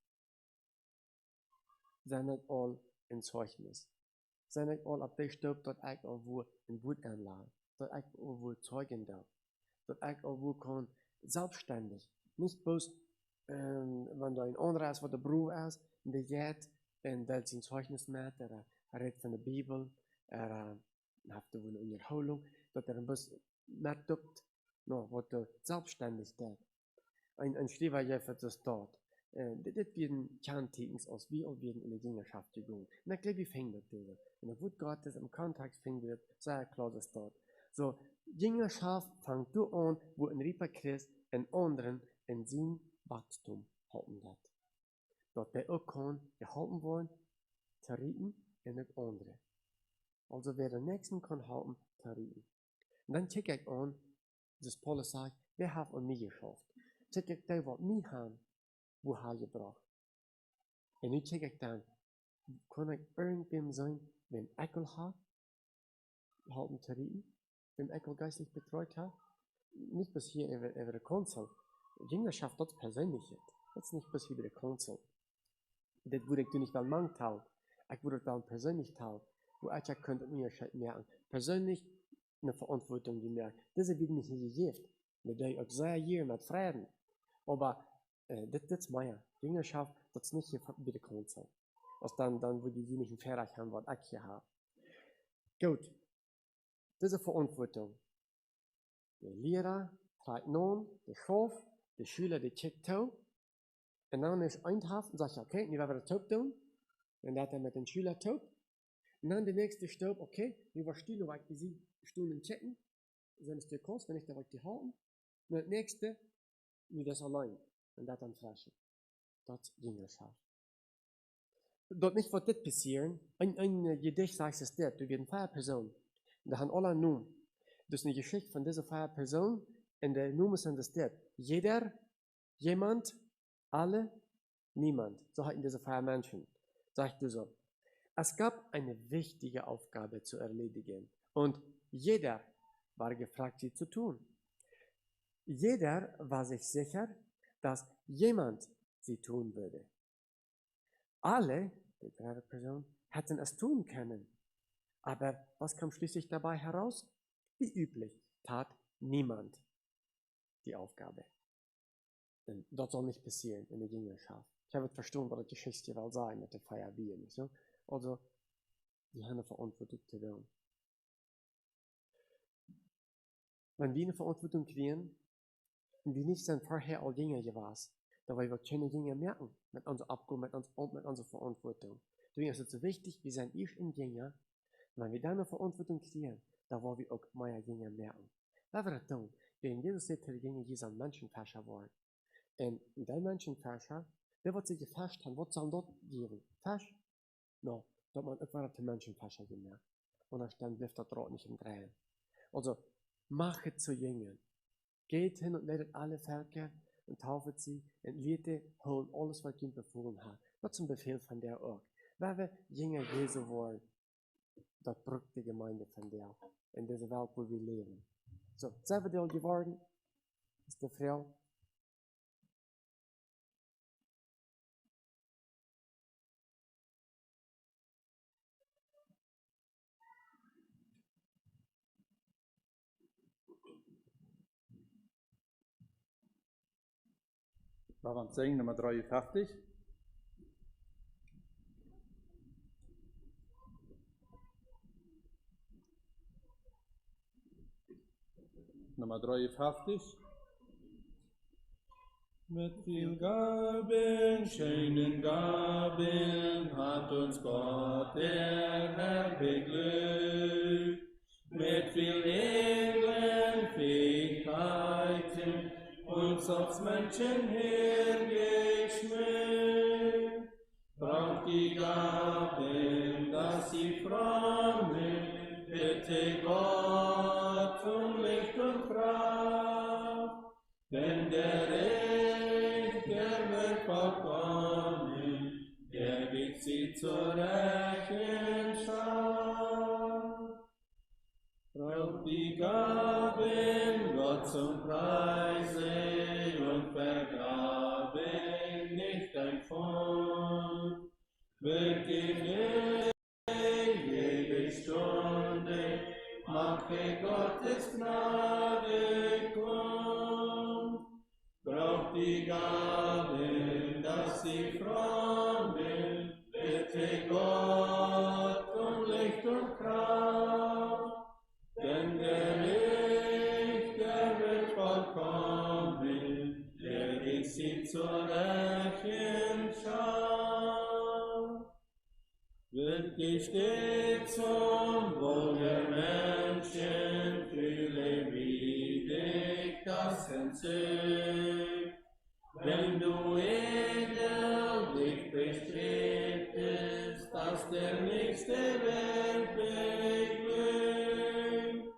[SPEAKER 2] zijn niet al een Zeugnis. Zijn niet al op die stoep dat ik al woe een Wut aanlaat. Dat ik al woe zeugen darf. Dat ik al woe kan selbstständig. Nicht bloß, wenn da ein anderer ist, was der Bruder ist, der geht en dat zijn Zeugnis met, redt van de Bibel, heeft een onderhouding, dat een bus met doet, nou, wat de zelfstandigheid. Een schrijver heeft het staat. Dit werden Kerntekens aus wie auch werden in der Jüngerschaft gegangen. Und ich glaube, wir fängt das diese. In der Wut Gottes im Kontext fängt wird, sehr klar das dort. So, Jüngerschaft fängt du an, wo ein Rieper Christ einen anderen in sein Wachstum halten wird. Dat der auch kann gehalten worden, zu rieten in das andere. Also wer den nächsten kann halten, zu rieten. Und dann check ich an, das Paulus sagt, wer hat an mich geschafft? Check ich da, was mich haben, wo hat gebracht. Und nu check ich dann, kann ich irgendwem sein, wenn Eckel hat, halten zu rieten, wenn Eckel geistlich betreut hat? Nicht bis hier über der Konsul. Jüngerschaft, das ist Persönliches. Das ist nicht bis hier über der Konsul. Das würde ich nicht mal Mann teilen. Ich würde es dann persönlich teilen. Wo ich ja könnte mir merken. Persönlich eine Verantwortung, die merkt. Das wird nicht gegeben. Mit der ich sehr hier mit Frieden. Aber das ist meine Jüngerschaft, das ist nicht hier bei der Konsul. Also dann würde ich nicht fertig haben, was ich hier habe. Gut. Diese Verantwortung. Der Lehrer trägt nun, der Chef, der Schüler, der checkt auf. Und dann ist eindhaft und sagt, okay, nu werden wir das Taub tun. Und dat mit den Schülern Taub. Und dann der nächste Staub, okay, nu war still, weil ich die Stunden checken. Dann ist der Kurs, wenn ich da die halten. Und das nächste, nu das allein. Und dat dann flaschen. Das ist Jüngerschaft. Dort nicht wird das passieren. Ein Gedicht sagt es das, du wirst eine Person. Da haben alle nun. Das ist eine Geschichte von dieser Person. Und der Nummer sind das das. Jeder, jemand, alle, niemand. So hatten diese vier Menschen. Sagt du so. Es gab eine wichtige Aufgabe zu erledigen. Und jeder war gefragt, sie zu tun. Jeder war sich sicher, dass jemand sie tun würde. Alle, die drei Personen, hätten es tun können. Aber was kam schließlich dabei heraus? Wie üblich tat niemand die Aufgabe. Denn das soll nicht passieren in der Jüngerschaft. Ich habe verstanden, was die Geschichte will sein mit der Feierbier. Nicht so? Also, die haben eine Verantwortung zu tun. Wenn wir eine Verantwortung kriegen, und wir nicht sind vorher all Jünger gewesen, da wir keine Jünger merken, mit unserer Abgabe, mit unserer Verantwortung. Deswegen ist es so wichtig, wir sind ich in Jünger, und wenn wir dann eine Verantwortung kriegen, da wollen wir auch mehr Jünger merken. Was wir das tun? Wir in Jesus Zeit die Jünger Jesus ein Menschenfäscher wollen. Und der Menschenfäscher, der wird sich gefasst haben, was soll dort geben? Fasch? No, dort man etwa den Menschenfäscher gemerkt. Und dann bleibt das Rad nicht im Drehen. Also, machet zu Jüngern. Geht hin und ledet alle Völker und taufet sie und Leute holen alles, was Gott befohlen hat. Das ist ein Befehl von der auch. Weil wir Jünger Jesu wollen, das brückt die Gemeinde von der, in dieser Welt, wo wir leben. So, sind wir da geworden? Ist der Frau?
[SPEAKER 3] Wir waren singen Nummer 53. Nummer 53. Mit viel Gaben, schönen Gaben, hat uns Gott der Herr beglückt. Mit viel edlen Fähigkeiten, uns als Menschen hergeschmückt. Braucht die Gaben, dass sie frommen, bitte Gott um Licht und Kraft. Denn der Richter wird vollkommen, der gibt sie zur Rechenschaft. Braucht die Gaben Gott zum Preise und vergraben nicht ein Pfund. Wirklich jede Stunde mache Gottes Gnade kund. Braucht die Gaben, dass sie frommen, bitte Gott und Licht und Kraft. Denn der Richter wird vollkommen, der dich sie zur Rechenschaft. Wirklich steht zum Wohl der Menschen, fühle wie dich das entzückt. Wenn du innerlich bestrebst, dass der nächste Welt beglückt,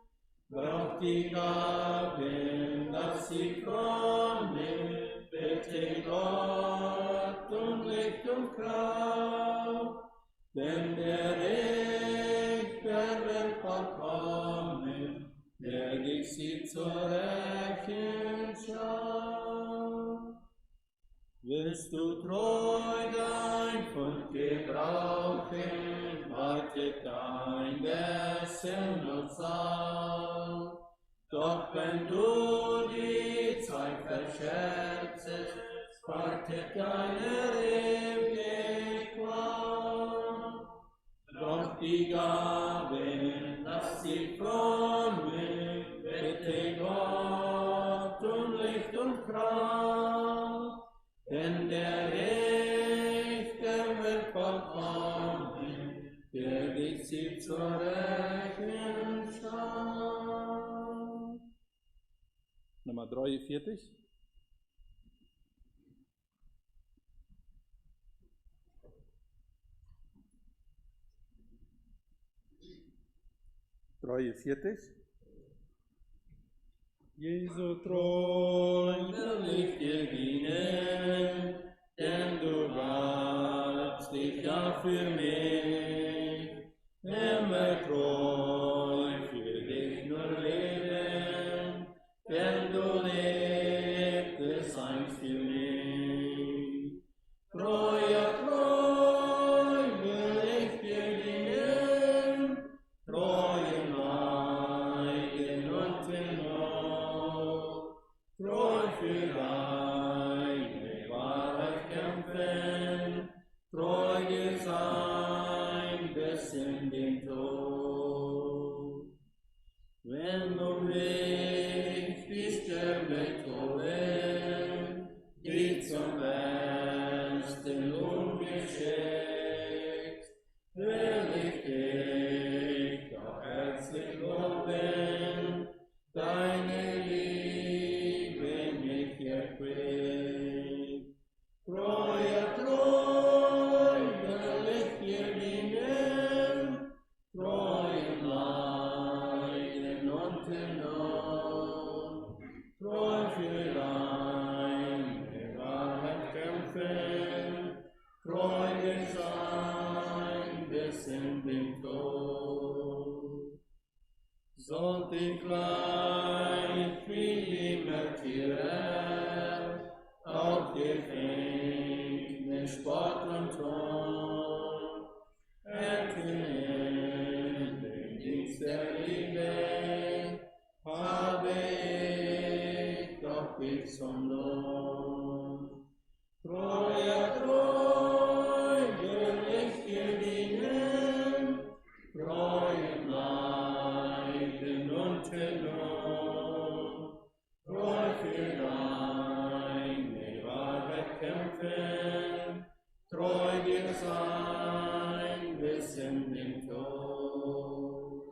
[SPEAKER 3] braucht die Gaben, dass sie frommen, bitte Gott und Licht und Kraft. Denn der Richter wird vollkommen, der dich sieht zur Rechenschaft. Willst du treu dein Fund gebrauchen, wartet dein Essen und Saal. Doch wenn du die Zeit verscherzest, wartet deine ewige Qual. Doch die Gaben, lass sie frommen, bitte Gott und Licht und Kraft. Denn der Richter wird vollkommen, der dich zieht zur Rechenschaft.
[SPEAKER 4] Nummer 43.
[SPEAKER 3] Jesu treu will ich dir dienen, denn du gabst dich ja für mich. Immer treu für dich nur leben, denn du lebtest einst für mich. Treu, ja treu will ich dir dienen, treu in Leiden und in Not, treu für deine Wahrheit kämpfen, treu dir sein bis in den Tod. Wenn du mich die Sterne toben, die zum Besten du mir schenkst, will ich dich doch herzlich loben, deine Liebe mich erquickt. Treu, ja treu will ich dir dienen, treu in Leiden und in Not, treu für deine Wahrheit kämpfen, treu dir sein bis in den Tod. Sollt ich gleich wie die Märtyrer auf Gefängnis, Spott und Tod, erkennen den Dienst der Liebe, habe ich doch dich zum Lohn. Treu, ja treu will ich dir dienen, treu in Leiden und in Not, treu für deine Wahrheit kämpfen, treu dir sein bis in den Tod.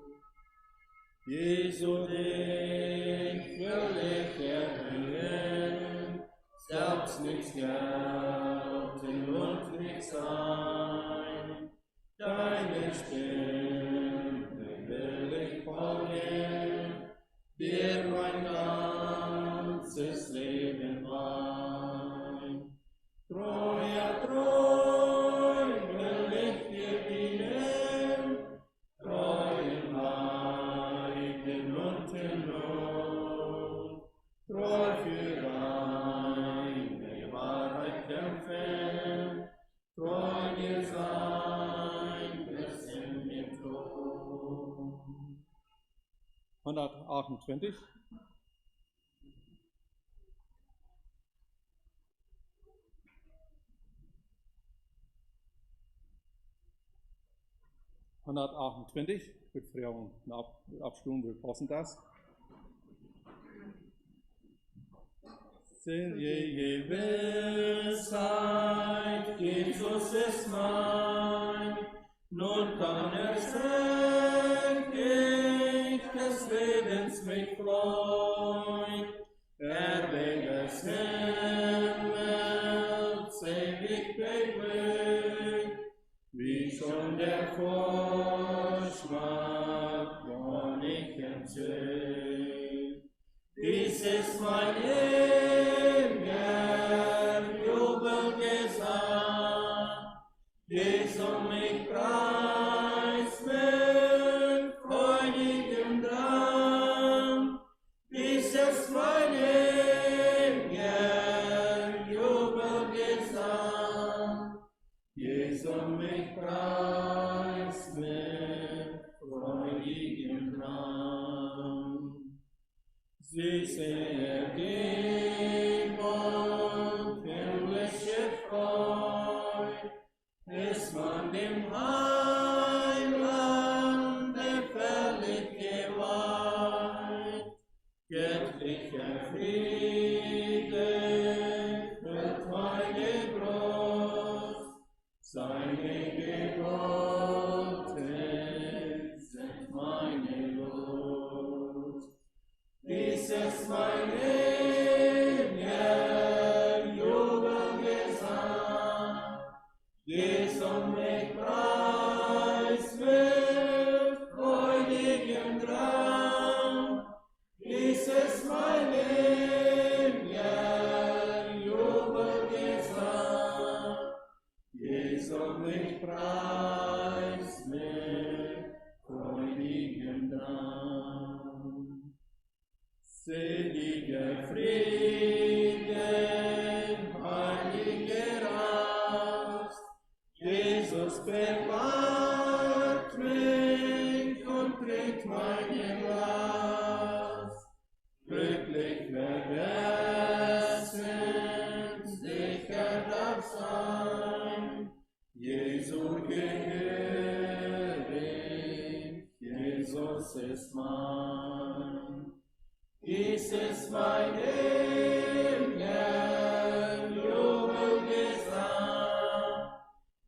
[SPEAKER 3] Jesu, dich will ich erhöhen, selbst nichts gelten und nichts sein. Deine Stimme will ich folgen, dir mein ganzes Leben weih. Treu, ja treu will ich dir dienen, treu in Leiden und in Not, treu für deine Wahrheit kämpfen, treu dir sein
[SPEAKER 4] 128. Mit Frauen abstimmen, wir passen das.
[SPEAKER 3] Selige Gewissheit, Jesus ist mein, nun kann ich des Lebens mich freuen, Erweg des Himmels, ewig beglückt, wie schon der Vorschmack von ich entzückt. Dies ist mein Jubelgesang, Jesu mich preist mit freudigem Drang. Dies ist mein Jubelgesang, Jesu mich preist mit freudigem Drang. Süße Ergebung, himmlische Freude, ist man dem Heilande völlig geweiht. Göttlicher Friede füllt meine Brust, seine Gebote sind meine Lust. Dies ist mein Jubelgesang, Jesu mich preist mit freudigem Drang. Dies ist mein Jubelgesang, Jesu mich preist mit freudigem Drang. Seliger Frieden, heiliger Rast, Jesus bewahrt mich und trägt meine Last. Glücklich vergessen, sicher darf sein, Jesu gehörig, Jesus ist mein. Dies ist mein Jubelgesang,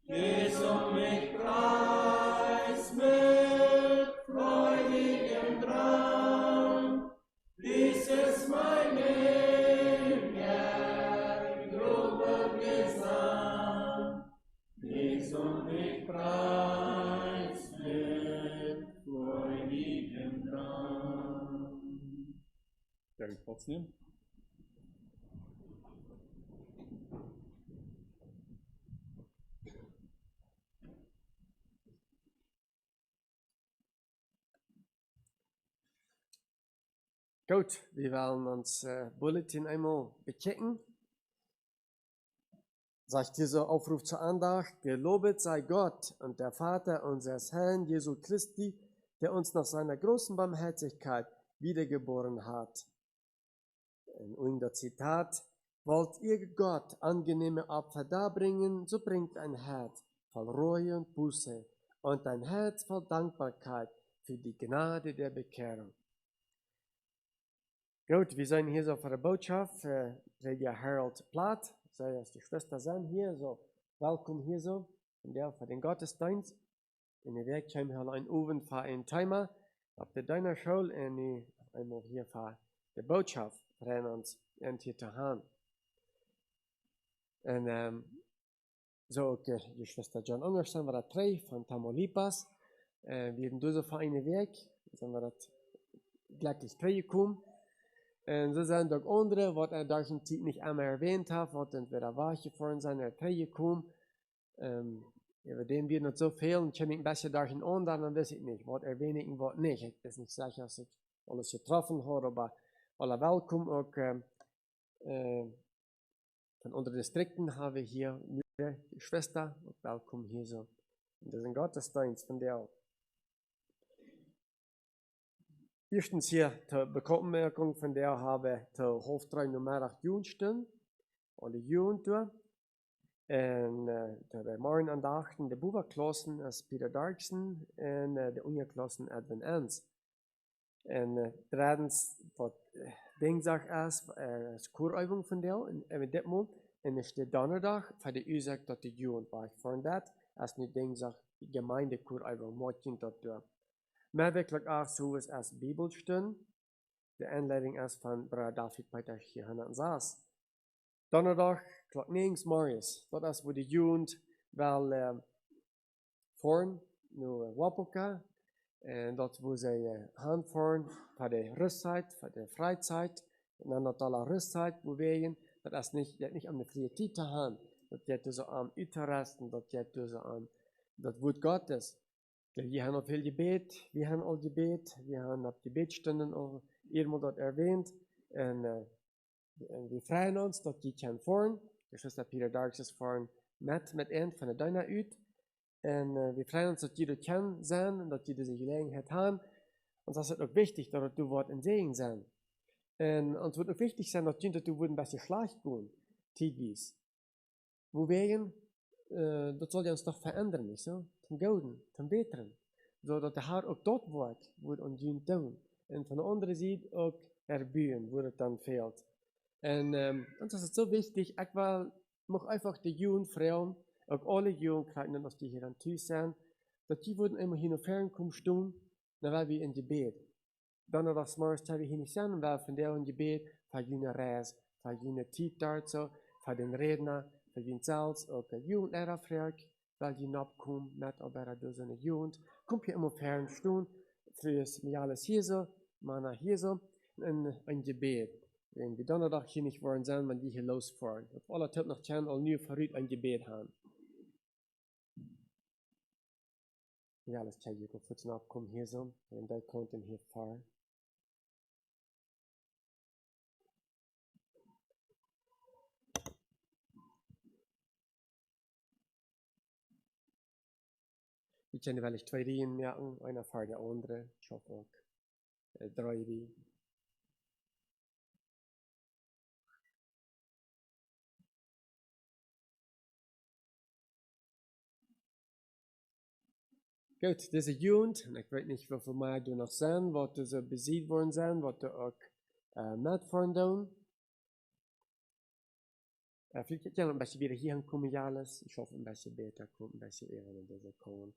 [SPEAKER 3] Jesu mich preist mit freudigem Drang. Dies ist mein Jubelgesang, Jesu mich preist mit freudigem Drang.
[SPEAKER 4] Der kann Platz nehmen.
[SPEAKER 2] Gut, wir wollen uns Bulletin einmal bekicken. Sagt dieser Aufruf zur Andacht: Gelobet sei Gott und der Vater unseres Herrn Jesu Christi, der uns nach seiner großen Barmherzigkeit wiedergeboren hat. Und das Zitat: Wollt ihr Gott angenehme Opfer darbringen, so bringt ein Herz voll Reue und Buße und ein Herz voll Dankbarkeit für die Gnade der Bekehrung. Gut, wir sind hier so für die Botschaft, Prediger Harold Platt, sei es die Schwester sind hier, so willkommen hier so, und der für den Gottesdienst. In der Weg kommen wir ein Oven für ein Timer, auf der deiner Schule, und einmal hier für die Botschaft, für uns hier zu haben. Und so auch die Schwester John Ungerson war da 3 von Tamaulipas. Wir haben diese für einen Weg, sind wir das gleich 3 gekommen. Und so sind auch andere, was durch den Zeit nicht einmal erwähnt hat, was entweder war ich vorhin seine 3 gekommen. Über den wir nicht so viel, und ich ein bisschen durch den anderen, dann weiß ich nicht, was erwähne ich und was nicht. Ich bin nicht sicher, dass ich alles getroffen habe, aber alle willkommen auch von unseren Distrikten haben wir hier die Schwester, und willkommen hier so. Und das ist ein Gottesdienst von der auch. Erstens hier die Bemerkung von der habe die Hoofdtrein Morgenandacht Juni alle Juni door. En de Morgenandachten, de boevenklassen is Peter Darksen en de onderklassen Edwin Ens. En drittens, wat dinsdag is koorübung van deel, en dit moment. En is de donderdag voor de uzak dat de juni was. Voor dat is nu dinsdag gemeindekoorübung, moet je dat doen. Maar wirklich auch so ist als Bibelstunde. Die Anleitung ist von Bruder David Peter hier saß. Donnerdag, klok 9 morgens. Dat is wo de jugend wel vorn, naar Wappelke. En dat wo ze handvorn voor de rustzeit, voor de Freizeit. En dan dat alle rustzeit bewegen. Dat is niet om de vrije tijd te gaan. Dat je dus aan uitresten, dat je dus aan dat woord Gottes. Wir haben auch viel Gebet, wir haben all Gebet, wir haben auch Gebetsstunden auch irgendwo dort erwähnt. Und wir freuen uns, dass die können fahren. Der Schwester Peter Darks ist fahren mit ein von der Deiner uit. Und wir freuen uns, dass die dort können sein und dass die diese Gelegenheit haben. Und das ist auch wichtig, dass du dort in Segen sein. Und uns wird auch wichtig sein, dass du ein bisschen schlecht gehen, tiefwies. Wogegen, das soll ja uns doch verändern, nicht so? Zum Guten, zum Besseren. Zodat de Herr ook dat wordt ons doen. En van de andere zijde ook erbühen, wo het dan fehlt. En uns ist es so wichtig, ich mag einfach die jungen Frauen, auch alle jungen Kleinen, dass die hier an Tisch sind, dass die würden immer hin und fern kommen stehen, dann werden wir in Gebet. Dann das morgens haben wir hier nicht sein, weil von der in Gebet, für jene Reis, für jene Zeit dort so, für den Redner, für jene selbst, auch die Jugendlehrer fragt, weil die abkommen mit aber durch eine Jugend, kommt hier immer fern stehen, für das alles hier so, Mana hier so, in ein Gebet. En die donderdag hier nicht worden zijn, wenn die hier losfahren. Op alle tijd nog tjan al nu vooruit een gebed gaan. Ja, das zeige ich kurz nach, komm hier so, und da konnten hier fahren. Ich kenne wel zwei Reihen merken, einer fährt der andere, ich hoffe auch 3 Reihen. Gut, diese Jugend, und ich weiß nicht, wie viel mehr du noch sein, was du so besiegt worden sind, was du auch mitfahren tun. Vielleicht kann ein bisschen wieder hier hinkommen, ja alles. Ich hoffe, ein bisschen besser kommt, ein bisschen eher, wenn das kommt.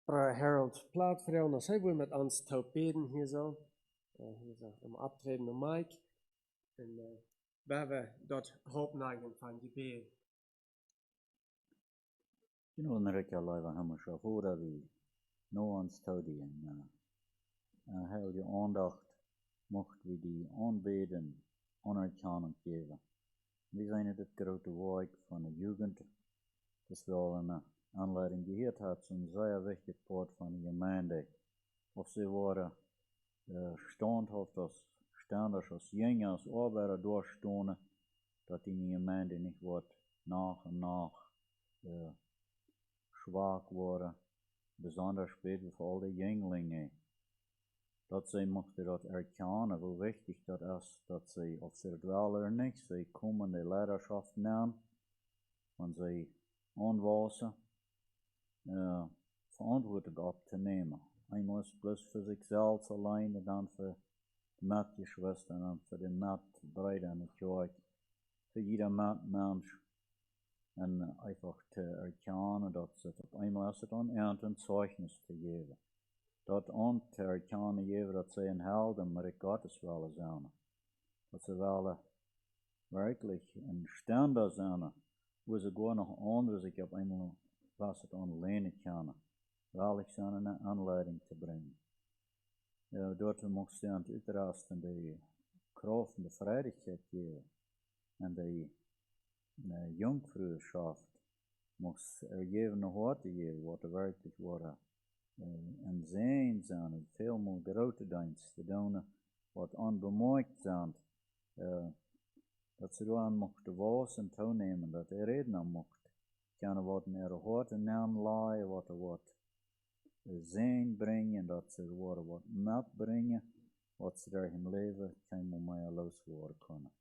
[SPEAKER 2] Harold Plaatvrouw, als hij wil met ons beden hier zo. Hier zo, om optreden naar Mike. En waar we dat hoopneigen van gebed.
[SPEAKER 5] You know, America live on Hammershaw, voor we no ons toedien. Heel je aandacht mochten we die aanbeden, anerkenning geven. We zijn het grote werk van de jeugd, dat wel een aanleiding gehoord had, zo'n zeer wichtig part van de gemeente. Of ze worden standhaft als jongen, als arbeider doorstonden, dat die gemeente niet wordt nach en nach schwach worden, besonders später voor al die jongelingen. Dat zij mochten dat erkennen, hoe wichtig dat is, dat zij, of ze het wel of niet, zij komen de leiderschap nemen, want zij aanwassen, verantwoording op te nemen. Einmal ist bloß für sich selbst allein und dann für die Mitgeschwister und für die Mitbrüder in der Kirche, für jeder Mensch. Und einfach zu erkennen, dass es auf einmal ist, dann ein Zeugnis zu geben. Dort an zu erkennen, dass sie ein Held im Reich Gottes wollen sein. Dass sie wollen wirklich ein Ständer sein, wo sie gar noch andere sich auf einmal was es anlehnen können. Weil ich zijn eine Anleitung zu bringen. Dort mocht sie an die Uitrasten die Kraft und die Freiheit geben. Und die Jungfräurschaft mocht ergeben nach Worte geben, was wirklich war. En zijn zijn veel meer grote diensten te doen, wat onbemoeid zijn. dat ze dan mochten was en toenemen, dat hij reden mocht. Kunnen wat er hoort en aanlaaien, wat er wat zijn brengen, dat ze er wat met brengen, wat ze daar in leven geen meer losworden kunnen.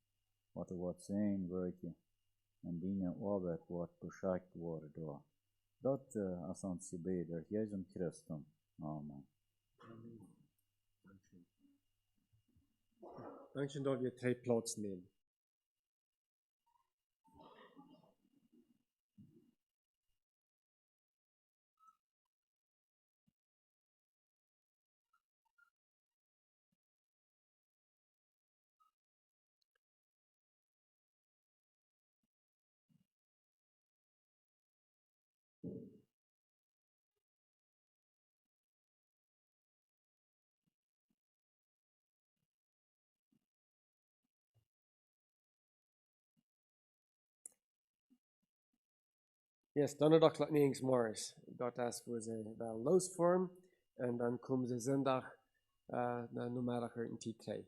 [SPEAKER 5] Wat er wat zijn werken en die arbeid wordt beschakt worden door. Dat is ons gebed door Jezus Christus. Amen.
[SPEAKER 2] Dankeschön, dass wir 3 Platz nehmen. Yes, donderdag laat niks morgens. Dat is wo ze wel losvormen. En dan komen ze zondag naar normale in T3.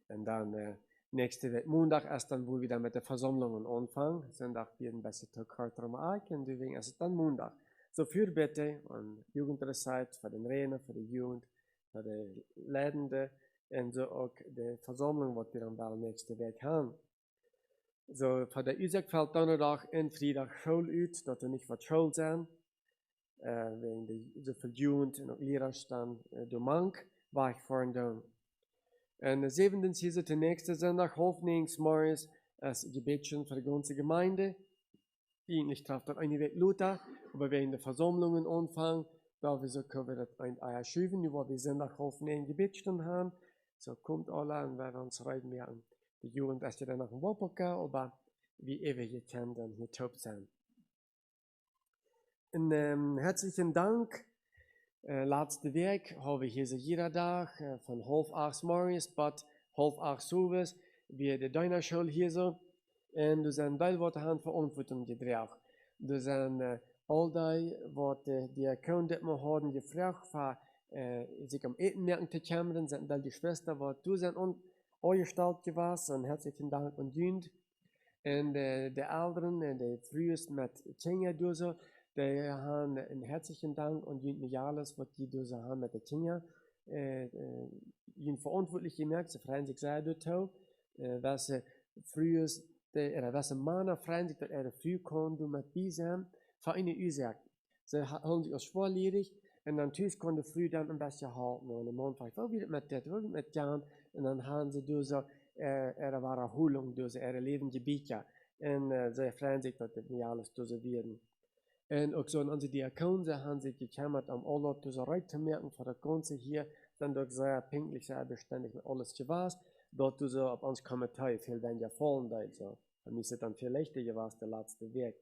[SPEAKER 2] En dan nächste week maandag is dan wo we dan met de verzamelingen aanvangen. Zondag weer een beetje te kort om eigenlijk. En deswegen is het dan maandag. So für bitte an Jugendreszeit, für den Redner, für die Jugend, für die Leidenden und so auch die Versammlung, was wir dann wel nächste Week haben. So, für der Isaac fällt Donnerstag und Freitag Schule uit, dass wir nicht wat schuld zijn. Wegen de zoveel Jugend en ook Leraars dan door mank, waar ik voor doen. En de 7e is het de nächste Sonntag, 8:30 morgens, als Gebetchen für die ganze Gemeinde. Eigentlich trifft das eine Week Luther, aber wenn die Versammlungen anfangen, da wir so können wir das ein Eier schieben, wo wir Sonntag 8:30 Gebetchen haben. So kommt alle und wir uns reiten wir an. Die Jugend ist ja dann noch ein Wapelke, aber wie immer je kann dann hier top sein. En herzlichen Dank. Laatste week hebben we hier zo iedere dag van 7:30 morgens tot 7:30 s'avonds weer de Deinerschool hier zo. En er zijn wel wat aan verantwoording gedragen. Er zijn al die wat die account dat we hadden gevraagd van zich om eten merken te komen, zijn wel die Schwester wat toen zijn aangesteld geweest. En herzlichen Dank und Jund. En de ouderen en de vroegst met Tjenja door zo. Die haben einen herzlichen Dank und Jünd alles, was die da so haben mit den Kindern. Jünd verantwortlich gemerkt, sie freuen sich sehr dort auch. Was sie früher, was sie Männer freuen sich, dass früh kann, mit bei sein, für eine Ursache. Sie haben sich als sportledig und dann natürlich konnte früh dann ein bisschen halten. Und der Mann fragt, wo wird mit das, wo wird mit Jan? Und dann haben sie da so, war Erholung, da so, Leben gebieten. Und sie freuen sich, dass das nicht alles da so werden. En ook zo onze diakonen haben sich gekümmert, um alle zu merken, für das Ganze hier, sind doch sehr pünktlich, sehr beständig mit alles gewesen. Dort so auf uns Kommentar viel weniger fallen, da so. Für mich ist dann viel leichter gewesen, der letzte Weg.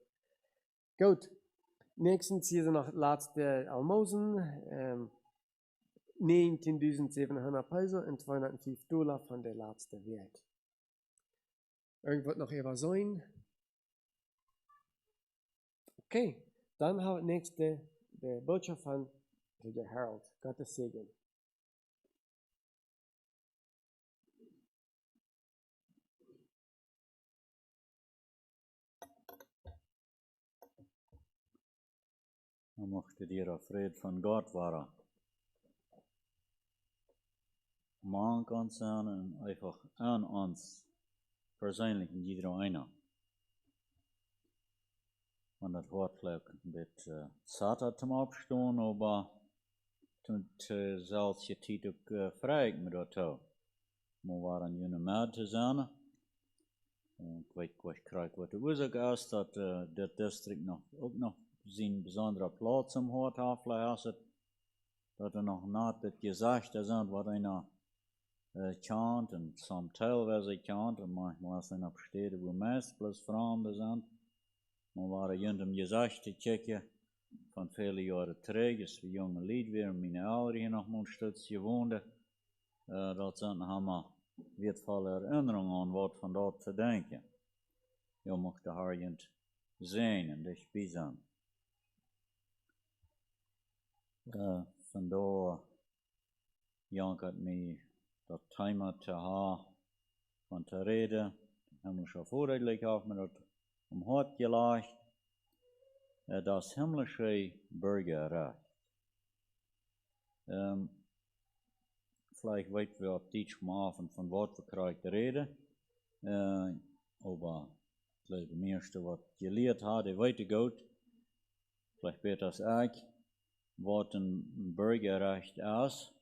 [SPEAKER 2] Gut. Nächstens hier sind noch letzte Almosen, 19.700 Peso und $205 von der letzten Weg. Irgendwas noch über sein? Okay. Dann haben wir nächste die Botschaft von der Harold. Gottes Segen.
[SPEAKER 5] Dan mochte dir auf Fried von Gott waren. Man kann sagen, einfach an uns persönlich in jeder einer. Und das Wort vielleicht ein bisschen satter zum Abstehen, aber selbst je Zeit auch frei mit dort auch. Wir waren junge Mädchen zusammen. Ich weiß was die Ursache ist, dass das Distrikt auch noch seinen besonderen Platz im Hort hat, dass noch nicht das Gesagt ist, was einer chant und zum teilweise chant und manchmal ist einer Städte, wo meist bloß Fremde sind. Wir waren jüngem gesagt, die Tscheche von vielen Jahren zurück, als wir junge Lied waren, meine Eltern hier noch mal ein Stück gewohnt. Dort haben wir wertvolle Erinnerungen an was von dort zu denken. Ja, mochte haar jent zijn en dich bij zijn. Vandaar jankert mij dat thema te hebben von der Rede, himmlischer Vorredlich auch mir das Hort gelegt, das himmlische Bürgerrecht. Vielleicht weten wir auf diesem Abend von Wort verkriegt reden, aber ich glaube, das meiste, was gelehrt hat, ich weiß gut, vielleicht wird das auch, was ein Bürgerrecht ist.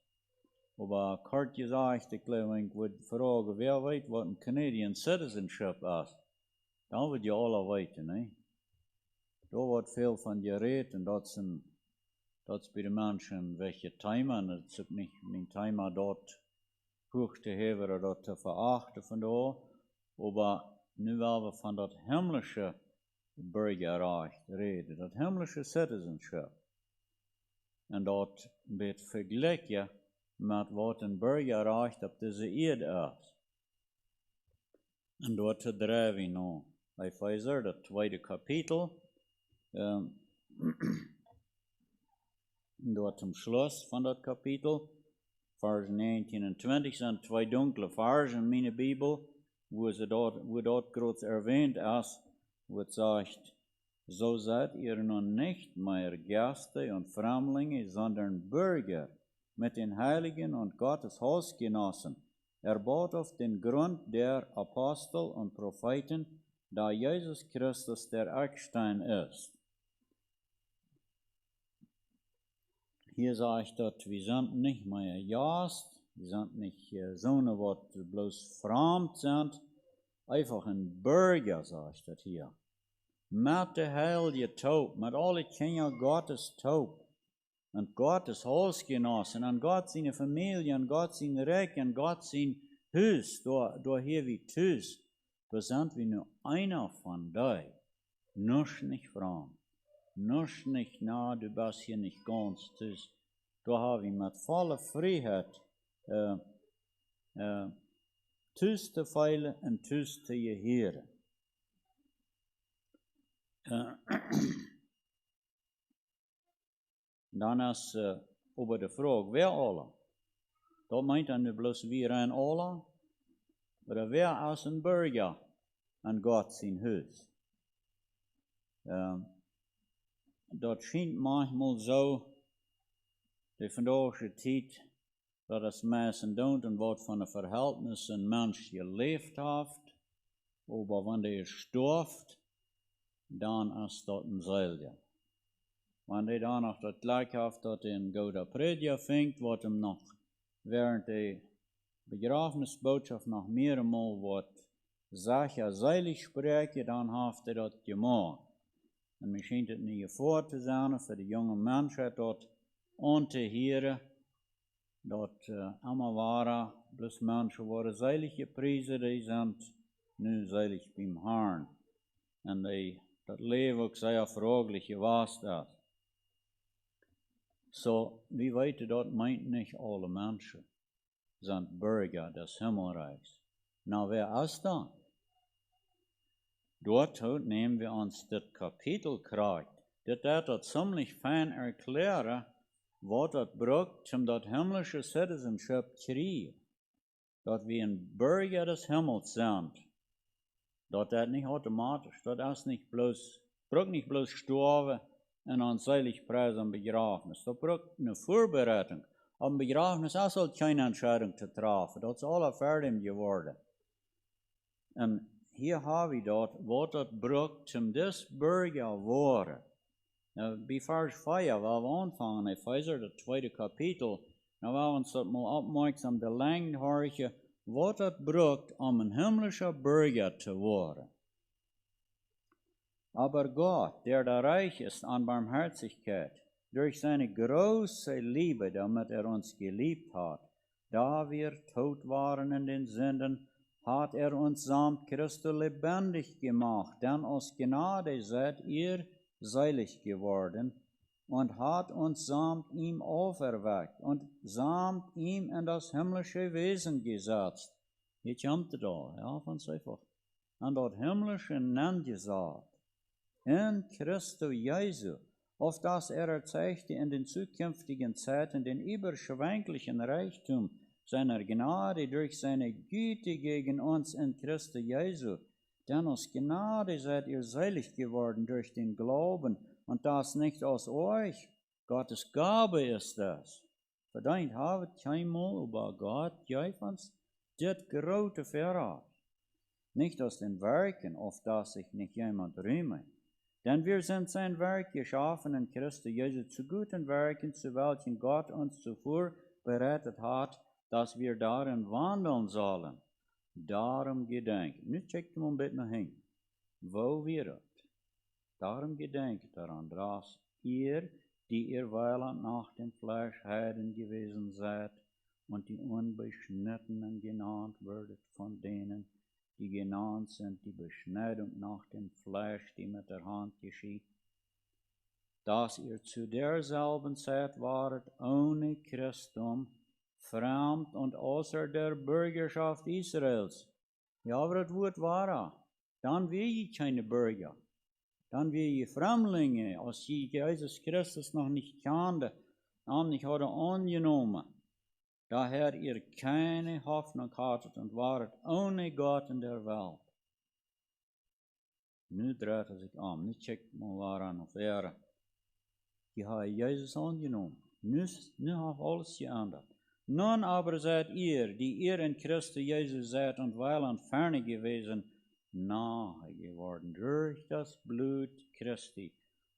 [SPEAKER 5] Aber kurz gesagt, ich glaube, ich würde fragen, wer weiß, was ein Canadian Citizenship ist. Dann wird ja alle wissen, ne? Da wird viel von geredet und das ist bei den Menschen, welche Timer, das ist nicht mein Timer dort hoch zu heben oder dort zu verachten von da, aber nu werden wir von das himmlische Bürgerrecht reden, das himmlische Citizenship. Und dort wird verglichen mit was ein Bürgerrecht auf dieser Erde ist. Und dort drehen wir noch. Epheser, das 2. Kapitel, dort zum Schluss von das Kapitel, Vers 19 und 20, sind 2 dunkle Verse in meiner Bibel, wo dort groß erwähnt ist, wo es sagt, so seid ihr nun nicht mehr Gäste und Fremdlinge, sondern Bürger mit den Heiligen und Gottes Hausgenossen, erbaut auf den Grund der Apostel und Propheten, da Jesus Christus der Eckstein ist. Hier sagt dort, wir sind nicht mehr Gast, wir sind nicht Söhne, die bloß fremd sind, einfach ein Bürger, sagt das hier. Mit der Heilige Taub, mit allen Kindern Gottes Taub. Und Gottes Hausgenossen, und Gott seine Familie, und Gott sein Reich, und Gott sein Haus, da hier wie Tüß, da sind wir nur einer von dir. Nicht fremd, nicht nah, du bist hier nicht ganz Tüß. Da haben wir mit voller Freiheit Tüß zu feilen und Tüß zu gehören. Dann ist über die Frage, wer alle? Das meint er nicht bloß wir ein alle, aber wer ist ein Bürger an Gott sein Haus? Das scheint manchmal so, die von der Zeit, dass das meisten tut und was von den Verhältnissen ein Mensch gelebt hat, aber wenn der stirbt, dann ist das ein Seelje. Wenn der dann noch das Glück hat, dass er ein guter Prediger fängt, was ihm noch während der Begrafnisbotschaft noch mehrmals was sicher seilig spreche, dann hat er das gemacht. Und mir scheint es nicht vor zu sein, für die jungen Menschen dort anzuhören, dass immer waren, bloß Menschen waren seilig gepriesen, die sind nun seilig beim Herrn. Und das Leben auch sehr fraglich gewesen ist. So, wie weit dort meint nicht alle Menschen sind Bürger des Himmelreichs. Na, wer ist da? Dort nehmen wir uns das Kapitel kriegt. Das wird dort ziemlich fein erklären, was das braucht, um das himmlische Citizenship zu kriegen. Dass wir ein Bürger des Himmels sind. Das nicht automatisch, das ist nicht bloß, braucht nicht bloß sterben und dann seilig preis am Begräbnis. Das braucht eine Vorbereitung. Am Begräbnis ist halt keine Entscheidung zu treffen. Das ist alles fertig geworden. Und hier haben wir dort, was das braucht, um das Bürger zu werden. Bei Vers 4, wo wir anfangen, Epheser, das 2. Kapitel, da wollen wir uns das mal aufmerksam, der Länge horchen, was das braucht, um ein himmlischer Bürger zu werden. Aber Gott, der da reich ist an Barmherzigkeit, durch seine große Liebe, damit uns geliebt hat, da wir tot waren in den Sünden, hat uns samt Christus lebendig gemacht, denn aus Gnade seid ihr selig geworden und hat uns samt ihm auferweckt und samt ihm in das himmlische Wesen gesetzt. Jetzt kommt es da, ja, von einfach. An das himmlische nennt gesagt, in Christus Jesu, auf das erzeigte in den zukünftigen Zeiten den überschwänglichen Reichtum seiner Gnade durch seine Güte gegen uns in Christus Jesu. Denn aus Gnade seid ihr selig geworden durch den Glauben, und das nicht aus euch. Gottes Gabe ist das. Verdient habt keinmal über Gott jeweils dit grote Verrat. Nicht aus den Werken, auf das sich nicht jemand rühme. Denn wir sind sein Werk geschaffen in Christus Jesu zu guten Werken, zu welchen Gott uns zuvor bereitet hat, dass wir darin wandeln sollen. Darum gedenkt. Nu checkt man bitte noch hin. Wo wir het. Darum gedenkt daran, dass ihr, die ihr weiland nach dem Fleisch Heiden gewesen seid, und die Unbeschnittenen genannt werdet von denen, die genannt sind, die Beschneidung nach dem Fleisch, die mit der Hand geschieht, dass ihr zu derselben Zeit waret ohne Christum, fremd und außer der Bürgerschaft Israels. Ja, aber das Wort war dann wir je keine Bürger, dann wir je Fremdlinge, als je Jesus Christus noch nicht kannte, und nicht hatte angenommen, daher ihr keine Hoffnung hattet und waret ohne Gott in der Welt. Nu dreht sich um, nu checkt man waran auf Ehre. Die haben Jesus angenommen. Nu hat alles geändert. Nun aber seid ihr, die ihr in Christus Jesus seid und weiland ferne gewesen, nahe geworden durch das Blut Christi.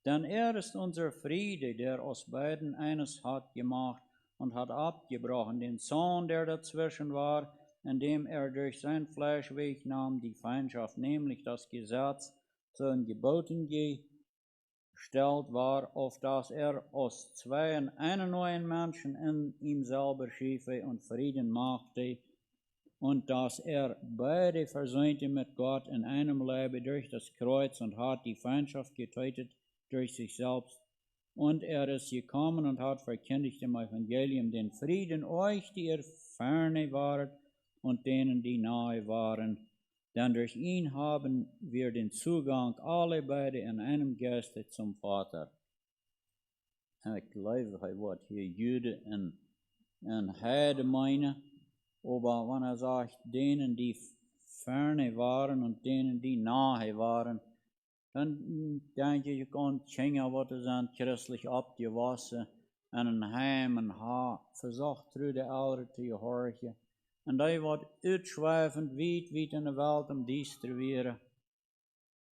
[SPEAKER 5] Denn ist unser Friede, der aus beiden eines hat gemacht und hat abgebrochen den Zorn, der dazwischen war, indem durch sein Fleisch wegnahm die Feindschaft, nämlich das Gesetz zu den Geboten gestellt war, auf das aus zweien einen neuen Menschen in ihm selber schiefe und Frieden machte, und dass beide versöhnte mit Gott in einem Leibe durch das Kreuz und hat die Feindschaft getötet durch sich selbst. Und ist gekommen und hat verkündigt im Evangelium den Frieden euch, die ihr ferne waret, und denen, die nahe waren. Denn durch ihn haben wir den Zugang, alle beide in einem Geiste zum Vater. Ich glaube, er wird hier Jude und Heide meinen, aber wenn sagt, denen, die ferne waren und denen, die nahe waren, dann denke ich, an Kinder, was sind christlich abgewassen, en een heim en ha, verzocht through de ouderen te horchen. En die wordt uitschweifend wiet in de wereld om dies te weren.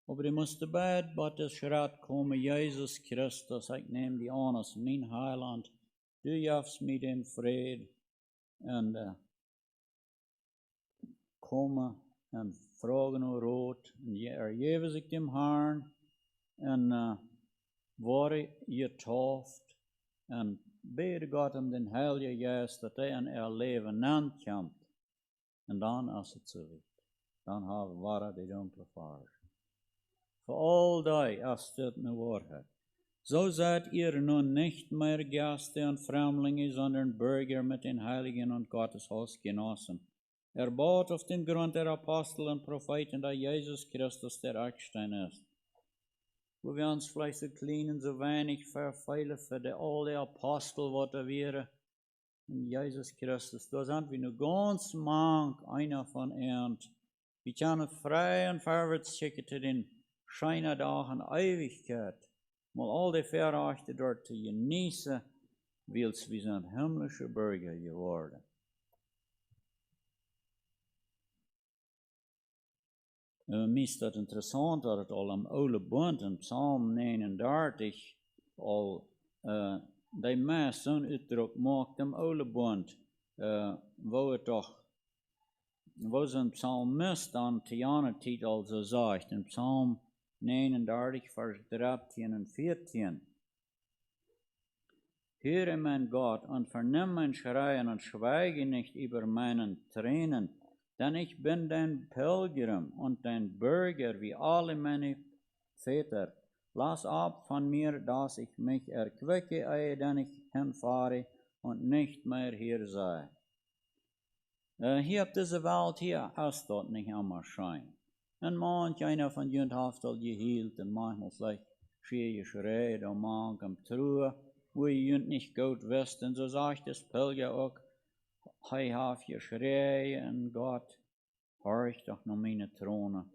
[SPEAKER 5] Aber die moesten bij wat de schrat komen, Jezus Christus, ik neem die aan als mijn heiland. Du jafst mij den vrede en komen en vragen hoe rood. En geven zich dem Herrn en worden getauft en bid Gott om den Heilige Geist, dat hij in leven aankomt. En dan is het zo weit. Dan hebben we die dunkle vaart. Voor al die is dit een waarheid. So seid ihr nun nicht mehr Gäste und Fremdlinge, sondern Bürger mit den Heiligen und Gottes Hausgenossen. Erbaut auf den Grund der Apostel und Propheten, da Jesus Christus der Eckstein ist. Wo wir uns vielleicht so klein und so wenig verfeilen für all die Apostel, was da wäre, in Jesus Christus, da sind wir nur ganz mank, einer von ihnen. Wir können frei und vorwärts schicken zu den Scheinerdagen Ewigkeit. Mal all die Verrechte dort zu genießen, weil wir sind himmlische Bürger geworden. Mir ist das interessant, dass es al am Oude Bund in Psalm 39 al die meest zo'n uitdruk maakt am Oude Bund, wo zijn psalmist dan Tiana titel zo zegt, in Psalm 39, vers 13 und 14. Höre mein Gott und vernimm mein Schreien und schweige nicht über meinen Tränen, denn ich bin dein Pilgrim und dein Bürger wie alle meine Väter. Lass ab von mir, dass ich mich erquicke, ehe denn ich hinfahre und nicht mehr hier sei. Hier auf dieser Welt hier ist dort nicht immer schön. Und manch einer von jünt hat al gehielt und manchmal vielleicht schwierig geredet und manch am Truhe, wo ihr jünt nicht gut wisst. Und so sagt das Pilger auch, Hij heeft geschreien, Gott, horch doch naar mijn tronen,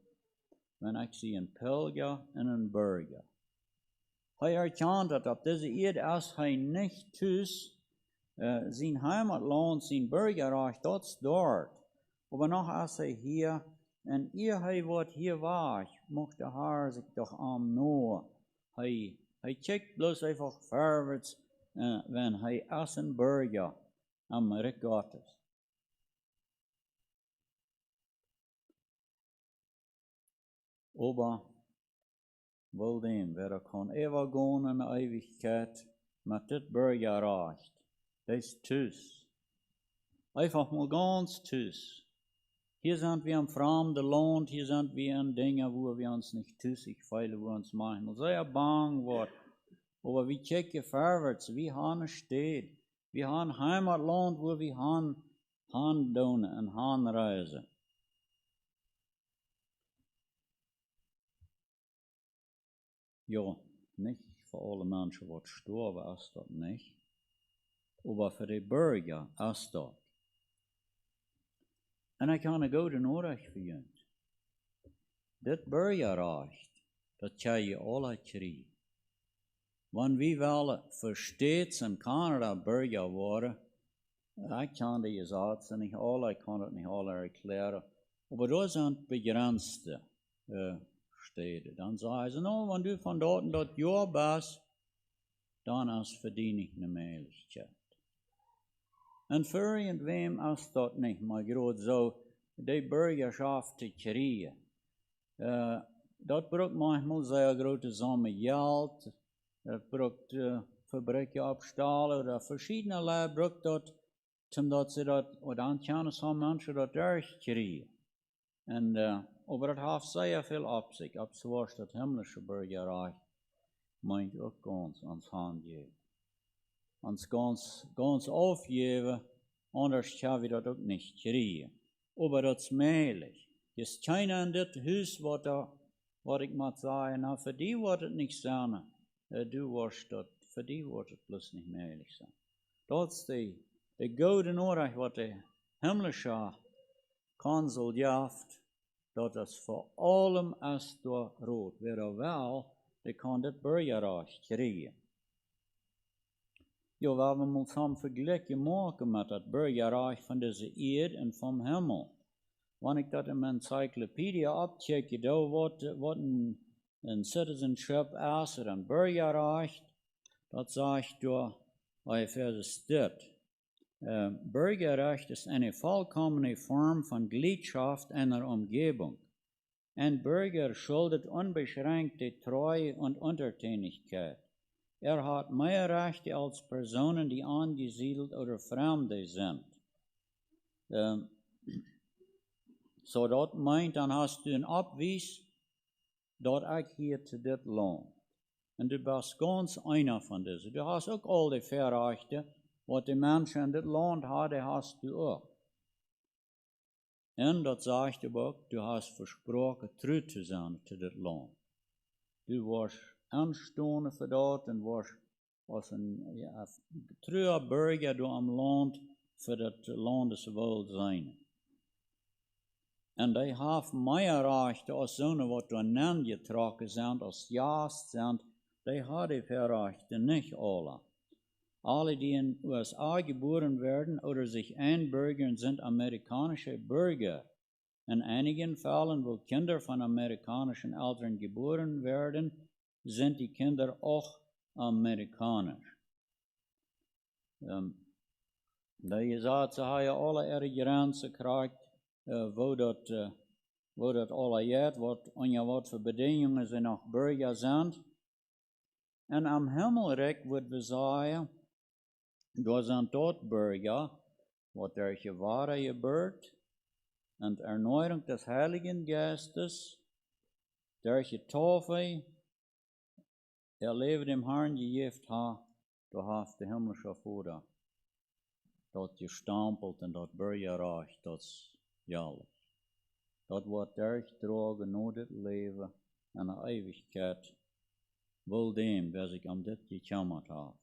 [SPEAKER 5] wenn ik zie een pilger en een burger. Hij erkent dat op deze eerd is hij niet thuis, zijn heimatland, zijn burgerrecht, dat is dort. Aber noch is hij hier, en eer hij wat hier was, mocht de Herr zich toch aan noemen. Hij kijkt bloß einfach vorwärts, wenn hij is een burger am Reich Gottes. Aber wohl dem, wer kann ewig gehen in Ewigkeit mit dit Bürgerrecht, das ist tschüss. Einfach mal ganz tschüss. Hier sind wir im fremden Land, hier sind wir in Dingen, wo wir uns nicht tschüssig fühlen, wo wir uns manchmal sehr bang wird. Aber wir checken vorwärts, wir haben steht, wir haben Heimatland, wo wir haben tun und haben reisen. Ja, nicht für alle Menschen, die sterben, ist das nicht. Aber für die Bürger ist das. Und ich habe eine gute Nachricht für uns. Das Bürgerrecht, das kann je alle kriegen. Wenn wir wollen für States in Kanada Bürger werden, ich kann die Sätze nicht alle, ich kann das nicht alle erklären, aber das sind begrenzte Städte. Dann sagen sie, no, wenn du von dort und dort Jahr bist, dann ist für die nicht eine Möglichkeit. Und für irgendwem ist das nicht mal gerade so, die Bürgerschaft zu kriegen. Das braucht manchmal sehr große Summe Geld, das braucht Fabriken abstellen oder verschiedene Leute braucht das, damit sie das, und dann können so Menschen das durchkriegen. Und, aber das hat sehr viel Absicht, ab so was das himmlische Bürgerreich meint auch ganz ans Hand geben. Uns ganz aufgeben, anders können wir das auch nicht kriegen. Aber das ist möglich. Ist keiner in das Haus, was ich mal sage, na, für die wird es nicht sein, du wirst das, für die wird es bloß nicht möglich sein. Das ist die gute Nachricht, was der himmlische Konsul jaft, dat is voor allem is door rood. Wer wel, die kan dit Bürgerrecht kriegen. Ja, we hebben ons samen vergelijken maken met het Bürgerrecht van deze Erde en van Himmel. Wanneer ik dat in mijn encyclopedie opcheck, wat een citizenship is, een Bürgerrecht, dat zegt door, vers dit. Bürgerrecht ist eine vollkommene Form von Gliederschaft einer Umgebung. Ein Bürger schuldet unbeschränkte Treue und Untertänigkeit. Hat mehr Rechte als Personen, die angesiedelt oder Fremde sind. So dat meint, dann hast du een Abweis, dat ich hier zu dit Land. Und du bist ganz einer von diesen. Du hast auch all die Verrechte, wat die Menschen in dit Land hadden, hast du auch. Und dat sagt aber auch, du hast versprochen, treu zu sein zu dit Land. Du warst anstehen für das und warst als ein treuer Bürger du am Land für das Landeswohl sein. Und die haben mehr Rechte als solche, was du angetragen sind, als Jast sind, die haben die Verrechte nicht alle. Alle, die in den USA geboren werden oder sich einbürgern, sind amerikanische Bürger. In einigen Fällen, wo Kinder von amerikanischen Eltern geboren werden, sind die Kinder auch amerikanisch. Die Gesetze haben ja alle ihre Grenzen gekriegt, wo das alle geht, was für Bedingungen sie noch Bürger sind. Und am Himmelreich wird wir sagen, da sind dort Bürger, was durch die wahre Geburt und Erneuerung des Heiligen Geistes, durch die Taufe, ihr Leben dem Herrn gegeben hat, da hat der himmlische Vater dort gestampelt und dort Bürgerrecht, das jährlich. Das wird durchgetragen nur das Leben in der Ewigkeit, wohl dem, wer sich um das gekümmert hat.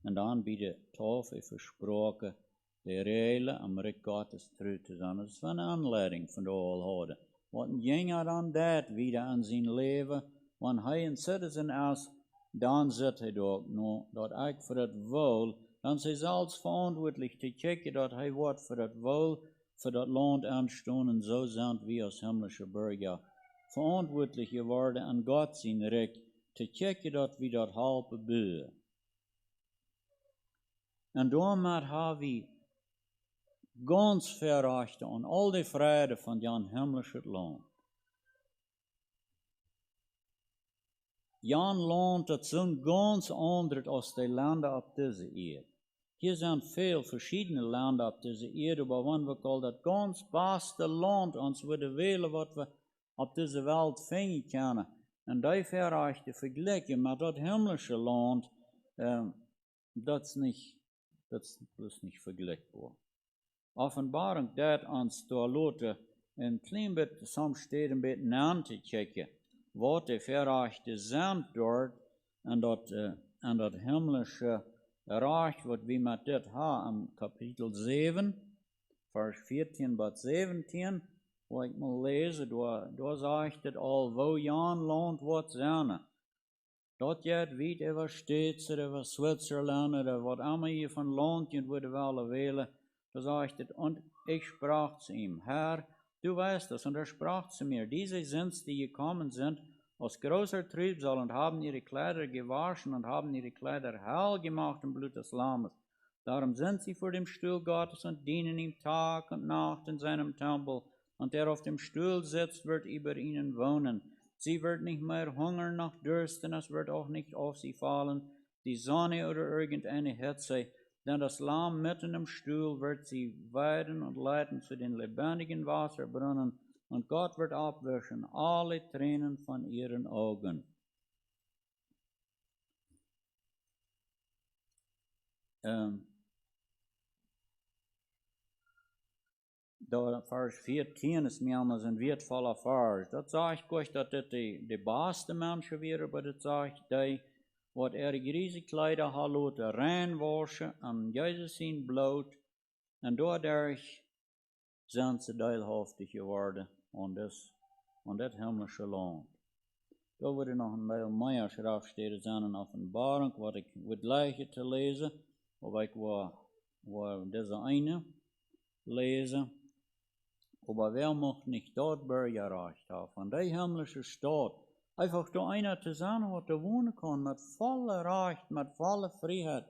[SPEAKER 5] Und dann bei der Taufe versprochen, De reële om Rick Gottes trouw te zijn. Dat is van een aanleiding van de Alhode. Wat een jenger dan dat wieder aan zijn leven, wanneer hij een citizen is, dan zit hij ook nog, dat ik voor het wohl, dan is hij zelfs verantwoordelijk te checken dat hij wordt voor het wohl, voor dat land aanstaan en zo zijn we als himmlische burger verantwoordelijk geworden aan God zijn recht, te checken dat we dat helpen beuren. En daarmee hebben we ganz verrecht aan al die vrede van Jan himmlische land. Jan land, dat zijn ganz anders als die landen op deze eeuw. Hier zijn veel verschillende landen op deze eeuw, maar wanneer we al dat ganz beste land ons willen willen wat we op deze wereld vinden kunnen, en die verrechten vergelijken met dat himmlische land, dat is plus niet vergelijkbaar. Offenbaring dat ons door laten een klein beetje, soms steeds een beetje aan te checken, wat de verrechten zijn dort, en dat himmlische recht, wat we met dit hebben, in kapitel 7, vers 14 tot 17, waar ik mal lezen, daar zegt het al, wo Jan land wordt zijn. Dat je het weet, over States, over Zwitserland, oder wat allemaal hier van landje worden willen, da zegt het, und ich sprach zu ihm, Herr, du weißt das, und er sprach zu mir, diese sind's, die gekommen sind, aus großer Trübsal und haben ihre Kleider gewaschen und haben ihre Kleider hell gemacht im Blut des Lammes. Darum sind sie vor dem Stuhl Gottes und dienen ihm Tag und Nacht in seinem Tempel, und der auf dem Stuhl sitzt, wird über ihnen wohnen. Sie wird nicht mehr hungern noch dürsten, es wird auch nicht auf sie fallen, die Sonne oder irgendeine Hitze, denn das Lamm mitten im Stuhl wird sie weiden und leiten zu den lebendigen Wasserbrunnen, und Gott wird abwischen alle Tränen von ihren Augen. Da Vers 14 ist mir einmal ein wertvoller Vers. Das sagt euch, dass das die beste Menschen wären, aber das sagt die, wat grieze Kleider hat reinwaschen an Jesus sein Blut, und dadurch sind sie teilhaftig geworden an das himmlische Land. Da würde noch ein Teil mehr Schriftstellen sein in Offenbarung, was ich would like zu lesen, aber ich war diese eine lesen. Aber wer macht nicht dort Bürgerrecht haben? Von der himmlische Stadt, einfach da einer zu sein, was da wohnen kann, mit voller Recht, mit voller Freiheit.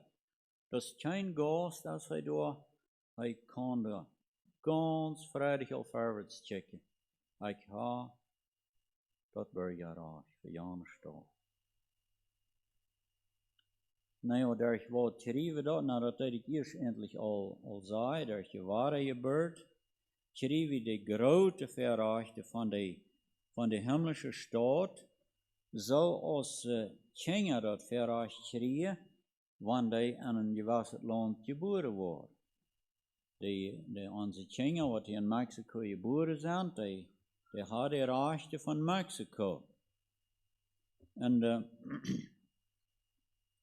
[SPEAKER 5] Das ist kein Gast, als er da, er kann da ganz freudig auf vorwärts checken. Ich habe das Bürgerrecht für jene Stadt. Naja, der ich wollte schreiben dort, nadat ich erst endlich all sei, der ich wahre geburt, schreef de grote verrechten van de himmlische Stadt, zoals Kinder dat verrecht schreef, wanneer die in een gewassen land geboren worden. Onze Kinder, wat in Mexico geboren zijn, die hadden de rechten van Mexico. En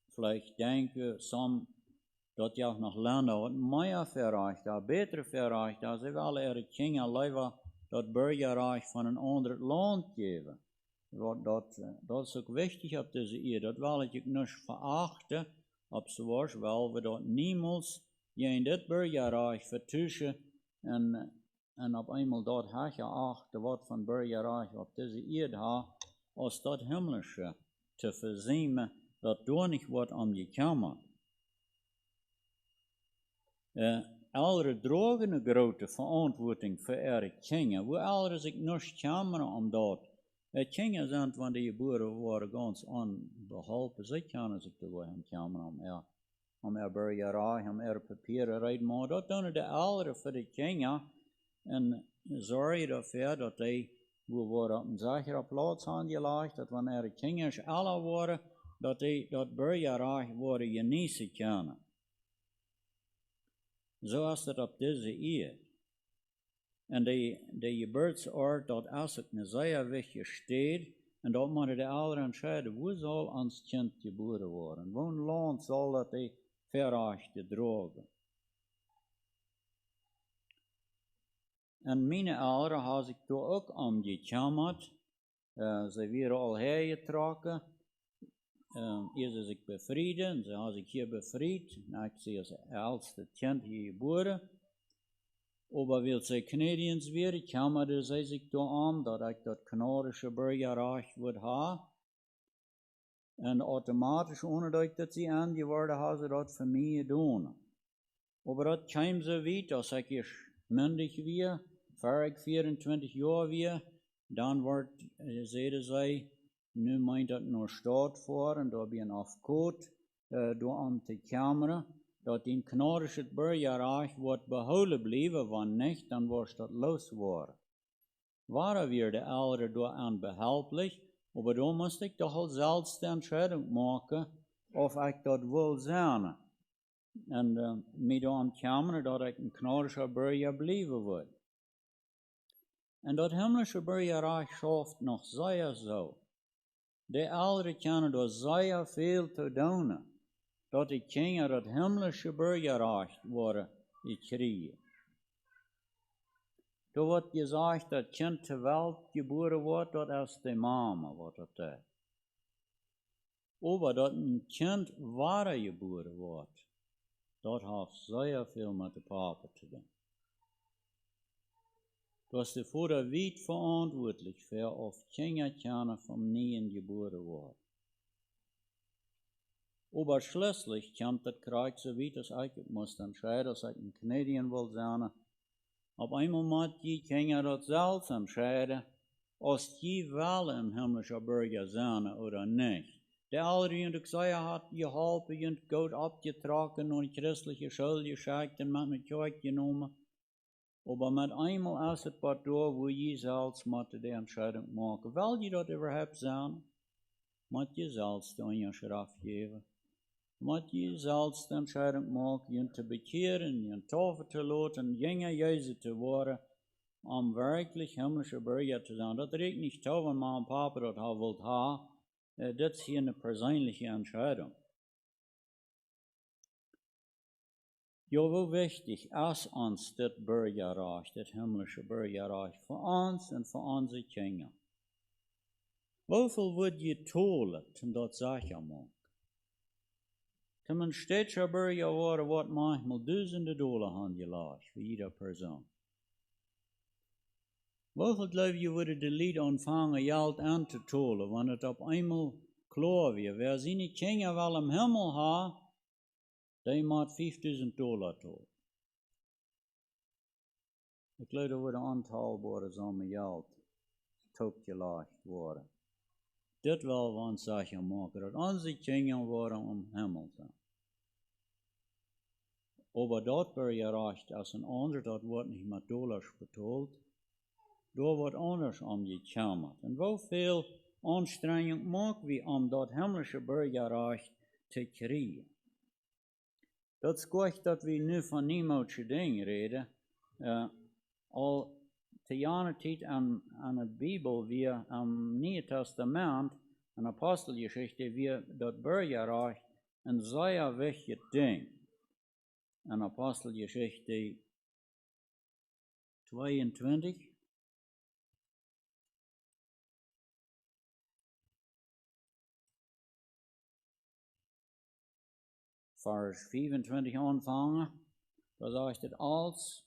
[SPEAKER 5] vielleicht denken some dat je ook nog landen wat meer verrecht, betere verrecht, als ze wel ihre Kinder liever dat Bürgerrecht van een ander land geven. Dat is ook wichtig op deze eeuw, dat wil ik niet verachten, op zoals wel we dat niemals in dit Bürgerrecht vertuschen en op eenmaal dat geachte wat van Bürgerrecht op deze eeuw als dat himmlische te verzemen, dat door niet wordt omgekomen. Ouderen drogen een grote verantwoording voor ihre kinderen. Hoe ouders ik niet komen om dat. Kinderen zijn van die geboren worden ganz onbeholpen. Ze kunnen zich er wel komen om Bürgerrecht, om papieren rijden. Maar dat doen de ouderen voor de kinderen. En zorgen ervoor dat die worden op een sichere plaats aangelegd. Dat wanneer de kinderen alle worden, dat die dat Bürgerrecht worden genießen kunnen. Zo is het op deze eeuw. En de geboorteoord, dat is ook een zeer wichtig steed. En dat moeten de ouderen entscheiden, hoe zal ons kind geboren worden? Welk land zal dat die verrechten dragen? En mijn ouderen had ik toen ook omgekomen. Ze waren al hergetrokken. Eerst is ik bevrijd en ze had ik hier bevrijd. En ik zie als oudste kind hier geboren. Aber wil zij Canadiens werden, kwamen zij zich toen aan dat ik dat Kanadische burgerrecht would hebben. En automatisch, ohne dat ze aangeworden hadden, ze dat voor mij gedaan. Aber dat kwam zo weit, als ik eerst myndig weer, voor ik 24 jaar weer, dan zeiden zij, nu meint dat nog staat voor, en daar ben afgekocht, door aan te kameren, dat die Kanadische burgerrecht wordt behouden blijven, want niet, dan wordt dat los worden. Waren wir de ouderen door aan behelpelijk, aber dan moest ik toch al zelfs de entscheiding maken, of ik dat wil zijn. En mij dan kameren dat ik een Kanadische burger blijven wil. En dat himmlische burgerrecht schafft nog zeer zo. De ouderen kennen door zeer veel te doen, dat die kinderen dat himmlische burgerrecht worden gekregen. Er wordt gezegd dat kind ter Welt geboren wordt, dat is de mama, wat dat is. Aber dat een kind ware geboren wordt, dat heeft zeer veel met de papa te doen. Dat is de vader weit verantwoordelijk voor of kinderen van nieuwen geboren worden. Aber schließlich kommt das Krieg so weit, dass ich muss entscheiden, dass ich ein Canadian will sein. Auf einmal muss die Kinder das selbst entscheiden, ob die wel ein himmlischer Bürger sein oder nicht. Der andere, die gesagt hat, geholfen und Gott abgetragen und christliche Schule geschickt und mit einer Kirche genommen. Aber mit einmal ist es was da, wo je selbst die Entscheidung machen. Will je das überhaupt sein? Muss je selbst die Unterschrift geben. Moet je zelfs de entscheiding maken, je te bekeren, je taufen te laten, jünger Jesu te worden, om wirklich himmlische Bürger zu sein. Das regt nicht zu, wenn Mama und Papa das wollt haben. Das ist hier eine persönliche Entscheidung. Ja, wie wichtig ist uns das Bürgerrecht, das himmlische Bürgerrecht, für uns und für unsere Kinder? Wieviel wird geteilt, um das sicher machen? Zum ein städtischer Bürger worden wird manchmal $1000 handgelegt für jede Person. Wieviel glaube ich, würde die Leute anfangen, Geld anzuteilen, wenn es auf einmal klar wird? Wer seine Kinder will im Himmel haben, der muss $5000 teilen. Ich glaube, da würde anteilbare Summe Geld totgelegt worden. Das will wir uns sicher machen, dass unsere Kinder waren im Himmel sind. Aber dort Bürgerrecht als ein anderer, dort wird nicht mit Dollars betalt. Dort wird anders umgekommen. Und wie viel Anstrengung machen wir, das himmlische Bürgerrecht zu kriegen? Das ist gut, dass wir nur von niemandem Dingen reden. Al te jaren tijd aan de Bijbel, weer am Nieuwe Testament, aan Apostelgeschichte, weer dat burgerrecht een zeer wichtig ding. Aan Apostelgeschichte 22. Vers 25 aanvangen. Da sagt het als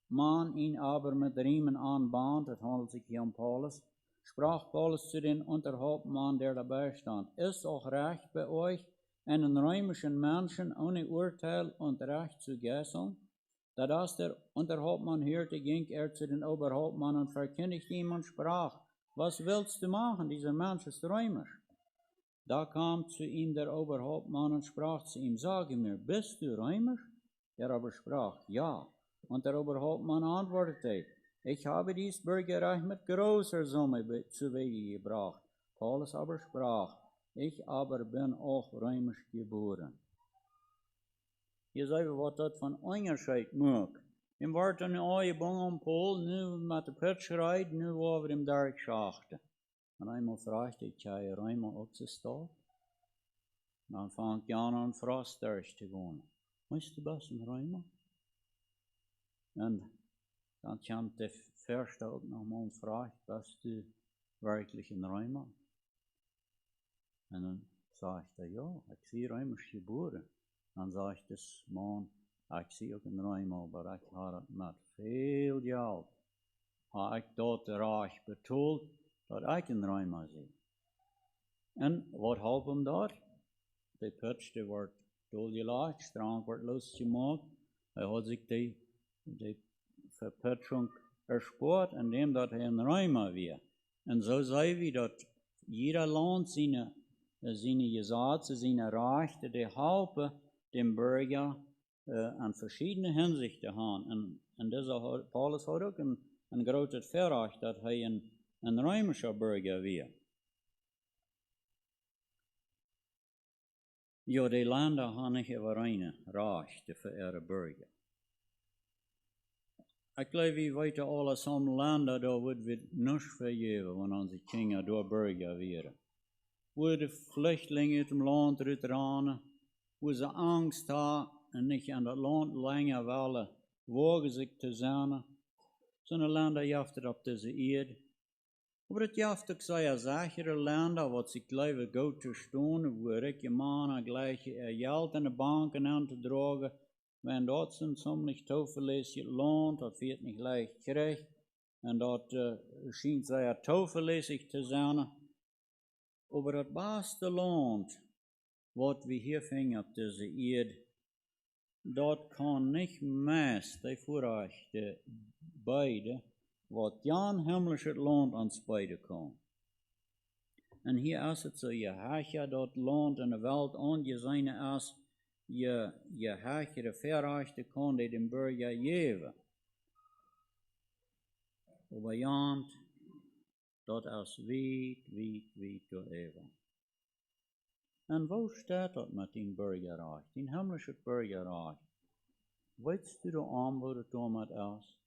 [SPEAKER 5] man ihn aber mit Riemen anband, das handelt sich hier Paulus, sprach Paulus zu den Unterhauptmann, der dabei stand, ist auch recht bei euch, einen römischen Menschen ohne Urteil und Recht zu geißeln? Da das der Unterhauptmann hörte, ging zu den Oberhauptmann und verkündigte ihm und sprach, was willst du machen, dieser Mensch ist römisch. Da kam zu ihm der Oberhauptmann und sprach zu ihm, sage mir, bist du römisch? Er aber sprach, ja. Und der Oberhauptmann antwortete, ich habe dies Bürgerrecht mit großer Summe zu Wege gebracht. Paulus aber sprach, ich aber bin auch römisch geboren. Hier sehen wir, was das von Unterschied macht. Im Wort an der Bung Paul, nu mit der Pitschreit, nu war wir im Dark schachten. Und einmal fragte ich, ja, Römer auch zu stehen? Dann fängt Jan an, Frost durch zu gehen. Weißt du was, ein Römer? Und dann kommt der Förster auch nochmal und fragt, was du wirklich in Römer? Und dann sagt er, ja, ich sehe römisch geboren. Dann sagt das Mann, ich sehe auch in Römer, aber ich habe mit viel Geld, habe ich dort reich betont, dass ich in Römer sehe. Und was half hem dort? Die Putsch, die wordt doorgelegt, Strang wordt losgemaakt. Hij hat sich die Verputschung erspart, indem dat hij een Römer war. Und so sei wie dat jeder Land seine Gesetze, seine Rechte, die helfen dem Bürger an verschiedene Hinsichten haben. Und dieser Paulus hat auch ein großes Verrecht, dass er ein römischer Bürger war. Ja, die Länder haben nicht über eine Rechte für ihre Bürger. Ich glaube, wir weiten alle zusammen Länder, da wird wir nichts vergeben, wenn unsere Kinder da Bürger wären. Wo die Flüchtlinge aus dem Land rennen, wo sie Angst haben und nicht an das Land länger wollen, wagen sich zu sein. So eine Länder jaftet auf diese Erde. Aber das jaftet sehr sichere Länder, was sich glaube gut zu stehen, wo reiche Männer gleich ihr Geld in die Banken anzutragen, wenn dort sind ziemlich zuverlässig Land, das wird nicht leicht gekriegt, und dort scheint sehr zuverlässig zu sein. Aber das beste Land, was wir hier finden auf dieser Erde, dort kann nicht meist die Vorrechte beide, was Jan himmlisches Land ans beide kann. Und hier ist es so, je höher dort Land in der Welt angesehen ist, je höhere Vorrechte kann die dem Bürger geben. Aber Jan, dort ist weit zu eben. Und wo steht das mit dem Bürgerrecht, dem himmlischen Bürgerrecht? Weißt du da an, wo das damit ist?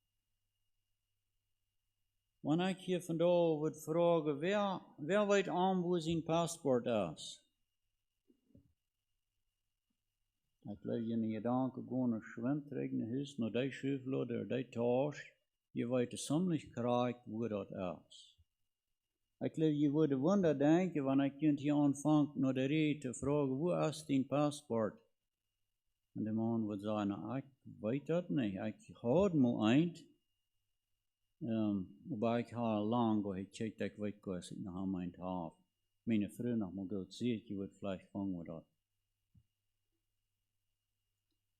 [SPEAKER 5] Wenn ich hier von da würde fragen, wer weiß an, wo sein Passport ist? Ich glaube, in Gedanken gehen nach Schwimmträgen, Hüs, nur die Schüffel oder die Tasche, je weiß ziemlich korrekt, wo das ist. Ich glaube, je würde Wunder denken, wenn ich hier anfange, nur der Rede zu fragen, wo ist dein Passport? Und der Mann würde sagen, ich weiß das nicht, ich habe mal eins. Aber ich habe lange gecheckt, ich weiß gar nicht, ich noch meinen Tag. Meine Frau noch mal gut sieht, die wird vielleicht fangen mit das.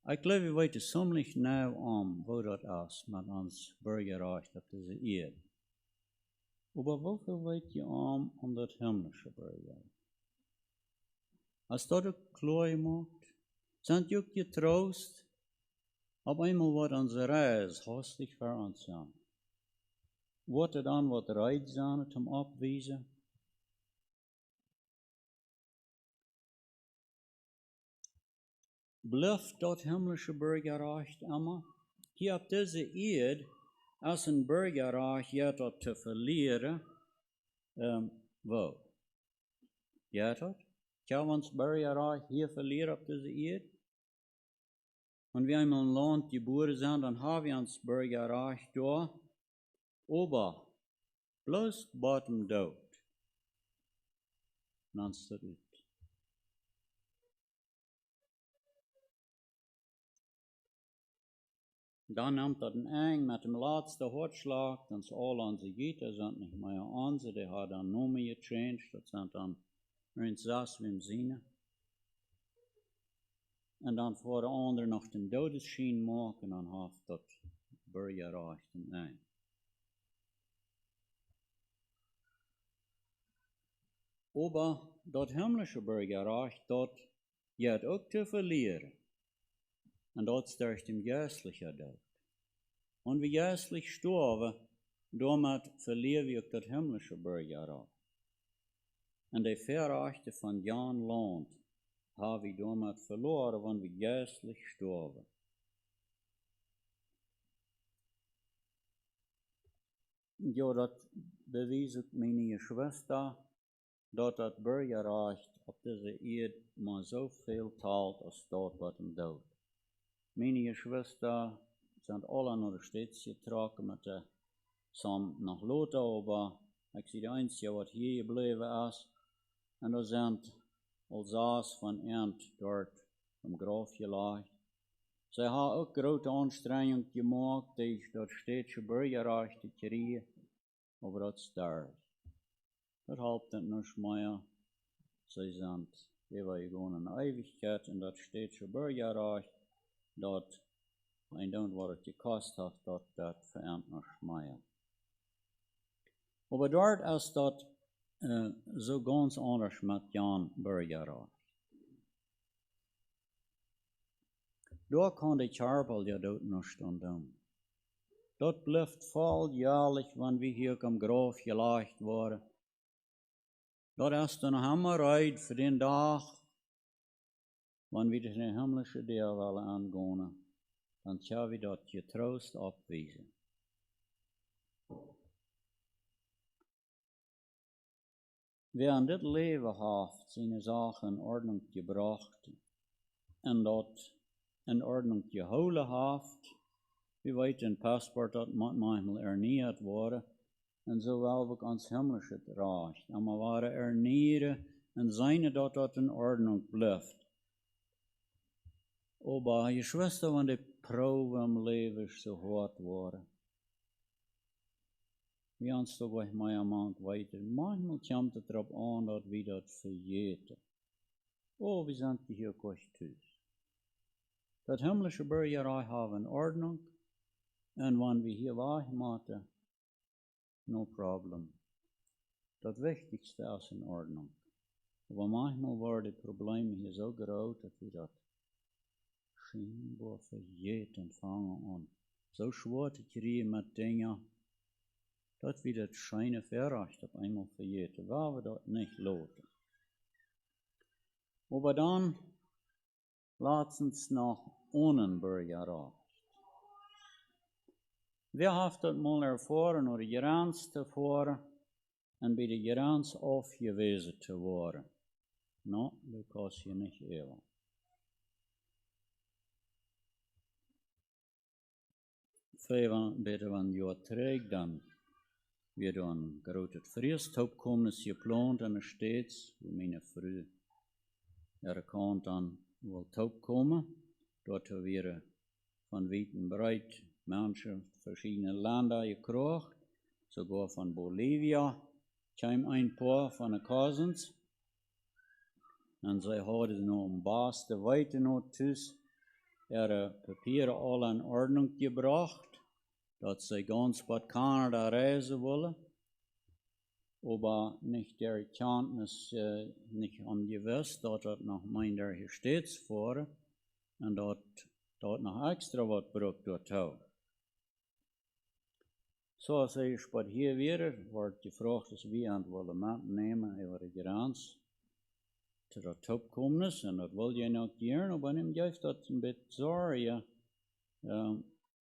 [SPEAKER 5] Ich glaube, wir wissen ziemlich genau wo das ist mit uns Bürgerrecht auf dieser Erde. Aber wofür weit ihr das himmlische Bürgerrecht? Als das klar macht, sind ihr getrost, auf einmal wird unsere Reise hastig für uns sein. Wordt er dan wat reit zijn zum Abweisen? Blijft dat himmlische Bürgerrecht immer? Hier op deze Erde, als een Bürgerrecht gaat dat te verlieren, wo? Gaat dat? Kan ons Bürgerrecht hier verlieren op deze Erde? Wenn wir einmal ein Land geboren sind, dann haben wir uns Bürgerrecht da. Aber bloß bottom dood. Dan is het uit. Dan nimmt dat een eng met dem laatste hartslag, dan is al onze gieten zijn niet meer onze, die hebben dan noemen gechanged, dat zijn dan erin 6 wie zine. En dan voor de ander nog dem dodesschien maken, dan heeft dat Bürgerrecht een eng. Aber das himmlische Bürgerrecht, das geht auch zu verlieren. Und das ist dem geistlichen Tod. Und wir geistlich sterben, damit verlieren wir auch das himmlische Bürgerrecht. Und die Vorrechte von Jan Land haben wir damit verloren, wenn wir geistlich sterben. Ja, das beweist meine Schwester, dat dat Bürgerrecht op deze Erde maar zoveel taalt als dat wat hem doet. Meine Schwester sind alle naar de steeds getrokken met de samen nach Lothar, aber ik zie de einzige wat hier gebleven is. En er zijn al 6 van eind dort am Graf gelegt. Zij hebben ook grote aanstrenging gemaakt, dat steeds burgerrecht te krijgen, aber dat sterft. Dat helpt niet meer. Zij zijn eeuwig gewoon in Ewigkeit en dat steeds burgerrecht, dat en dan wat het gekost heeft, dat verandert niet meer. Aber dort ist das so ganz anders mit Jan Burgerrecht. Da kann die Charbel ja dort nicht tun. Dort bleibt voll jährlich, wenn wir hier am Graf gelegt worden. Dort ist eine Hammerreit für den Tag, wenn wir den himmlischen Deel wollen angehen, dann können wir dort getrost abweisen. Wer an dit leven heeft, zijn zaken in Ordnung gebracht en dat in Ordnung gehouden heeft. We weten een paspoort dat manchmal ernieuwd worden en zo wel ook ons himmlische recht. En we waren ernieuwen en zijn dat in Ordnung blijft. Aber je Schwester, wenn die Probe im Leben so hart worden. Wie ons toch wel mij een maand weten. Manchmal komt het erop aan dat we dat vergeten. Oh, we zijn hier kort thuis. Dat himmlische burgerij hebben in Ordnung. En wanneer we hier wegmaken, no problem. Dat wichtigste is in Ordnung. Aber manchmal worden die Probleme hier so groot dat we dat scheinbar vergeten fangen an. So schwer te krijgen met dingen. Dat we dat schijnen verrecht op einmal vergeten, waar we dat niet loten. Aber dan laten ze nog ohne Burgerrecht. Wir haben das mal erfahren, oder die Grens zu fahren und bei der Grens aufgewiesen zu werden. No, das kann je nicht eeuwen. Bitte, wenn ihr trägt, dann wird ein großes Friesthaupt geplant und es steht, wo meine Frau erkannt dann wohl Taub kommen. Dort werden von weit und breit Menschen verschiedene Länder gekriegt, sogar von Bolivia kam ein paar von den Cousins. Und sie haben noch am besten weiter noch ihre Papiere alle in Ordnung gebracht, dass sie ganz bald Kanada reisen wollen, aber nicht der Kenntnis nicht am gewiss, dass das noch mein der hier steht vor und dort noch extra was braucht dort auch. So als ich spät hier wieder, wird gefragt, dass wir an wollen mitnehmen über die Grenze zu der Taubkommnis, und das will ich noch gern, aber ihm gibt das ein bisschen Sorge,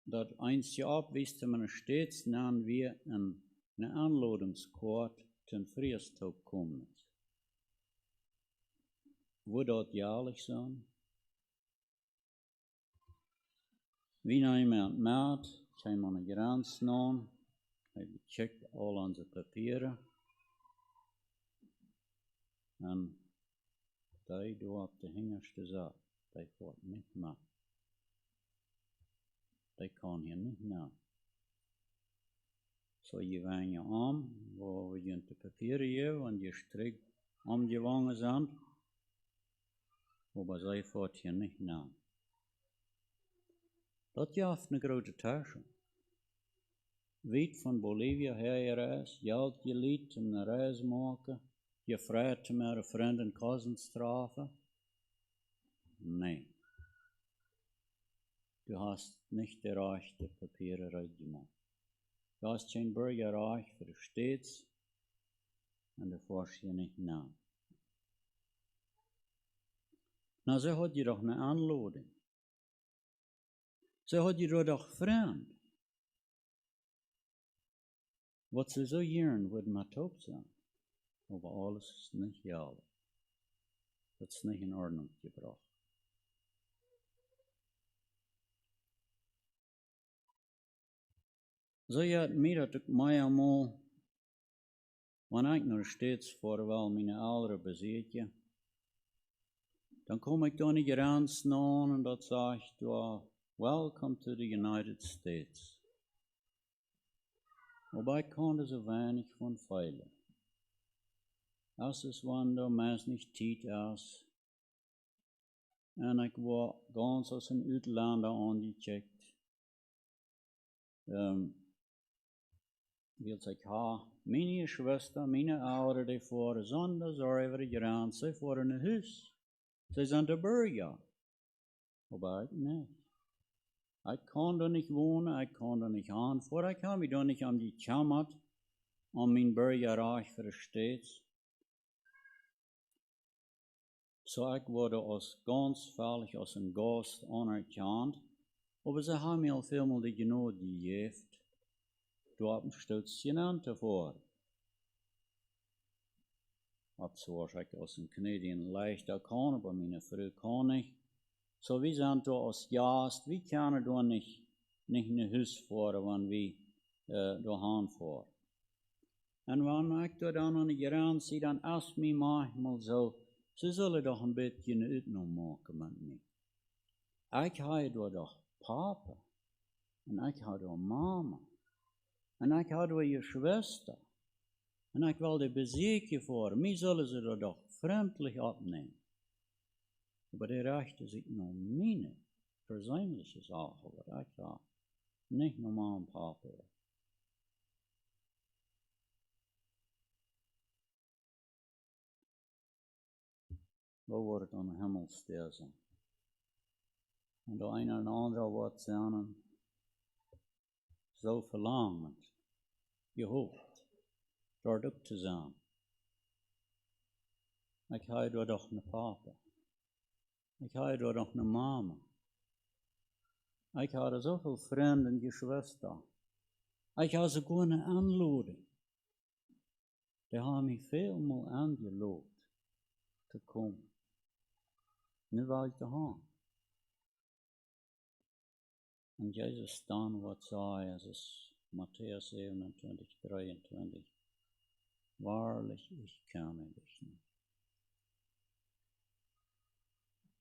[SPEAKER 5] dass eins Jahr abwisst, man stets nennen wir eine Anladungskarte zum Friestaubkommnis. Wo dort jährlich sein? Wie jemand merkt, kann man eine Grenze nehmen, hij checkt al onze papieren. En die doet op de hingerste zaak. Die gaat niet mee. Die kan hier niet naar. Zo je wang je arm, waar je de papieren geven, en je strik omgewangen zijn. Maar zij gaat hier niet naar. Dat geeft een grote tasje. Weit von Bolivia her gereist, Geld geliehen, um eine Reise machen, gefragt, um ihre Freunde und Cousins zu treffen. Nein. Du hast nicht die rechte Papiere reingemacht. Du hast kein Bürgerrecht für die Stets und du fährst hier nicht nach. Na, so hat die doch eine Anladung. So hat die doch Freunde. Wat ze zo jaren worden maar taub zijn. Aber alles ist nicht jährlich. Das ist nicht in Ordnung gebracht. Zo je het mij dat ik mij allemaal, wanneer ik nog steeds voor wel mijn ouderen bezit, dan kom ik dan niet aan snel en dat zegt, welcome to the United States. Aber ich konnte so wenig von feilen. Als es wanneer meest niet tijd is. En ik was ganz als een uitlander aangecheckt. Wil ik mijn Schwester, mijn ouders, die voor zondag over geraan, zij voor een huis. Zij zijn de burger. Maar ik niet. Ik kon er niet wonen, ik kon er niet aan, voor ik heb me dan niet aan die kammert, om mijn burgerrecht versteht. So ik word als ganz veilig als een gast anerkannt, aber ze hebben me al veel die genoeg gegeven. Dort steht es genannt davor. Ab so ich aus dem Kanadien leichter kann, aber meine Frau kann nicht. So wir sind da als Gast, wir können da nicht in ein Haus fahren, wenn wir da hinfahren. Und wenn ich da dann an die Grenze sehe, dann ist mir manchmal so, sie sollen doch ein bisschen Utnahme machen mit mir. Ich habe da doch Papa und ich habe da Mama. En ik had wel je Schwester. En ik wilde bezieken voor. Mij zullen ze er doch vriendelijk opnemen. Maar die rechten zich nog mijn persoonlijke zaken. Maar ik ga niet normaal een papa. We worden aan de hemel sterven. En de een en andere wordt zijn zo verlangend. Je hoopt, door ook te zijn. Ik ga door toch een papa. Ik ga door toch een mama. Ik had zoveel vrienden en geschwister. Ik had ze gewoon aanloden. Die hebben me veelmaal aangeloofd te komen. Nu wil ik te gaan. En Jezus staan wat zei, es Matthäus 27, 23. Wahrlich, ich kenne dich nicht.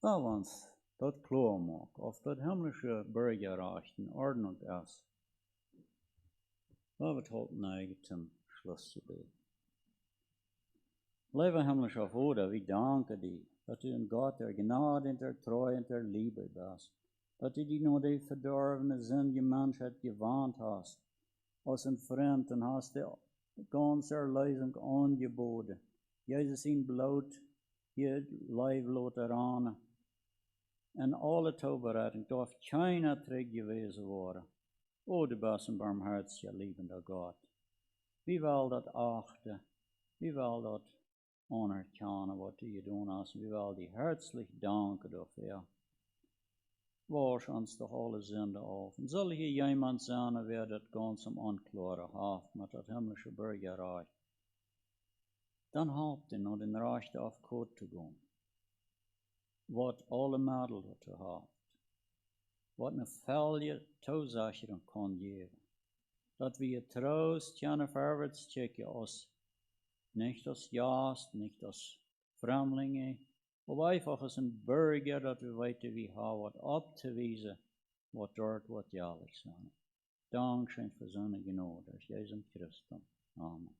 [SPEAKER 5] Weil uns das klar macht, auf das himmlische Bürgerrecht in Ordnung ist, weil wir halt neigen zum Schluss zu beten. Lieber himmlischer Vater, wir danken dir, dass du ein Gott der Gnade und der Treue und der Liebe bist, dass du dich nur die verdorbene sündige Menschheit gewarnt hast, als een vriend en hast de ganze Erlösung angeboten. Jesus in bloot je lijf laten aan. En alle toebereiting darf keiner terug gewesen worden. O, du bist ein barmherziger, liebender Gott. Wie will das achten? Wie will das anerkennen, was du getan hast? Wie will die herzlich danken dafür? Wasch uns doch alle Sünde auf. Und soll hier jemand sein, wer das ganz am Anklaren hat, mit das himmlische Bürgerreich, dann habt ihr noch den Recht auf Gott zu gehen. Was alle Mädel dazu habt. Was eine Fälle Zusicherung kann geben. Dass wir Trost können vorwärts schicken, als nicht als Gast, nicht als Fremdlinge, aber einfach als ein Bürger, dass wir weiter wie haben, was abzuweisen, was dort, was jährlich sein. Dankeschön für seine Gnade, durch Jesus Christus. Amen.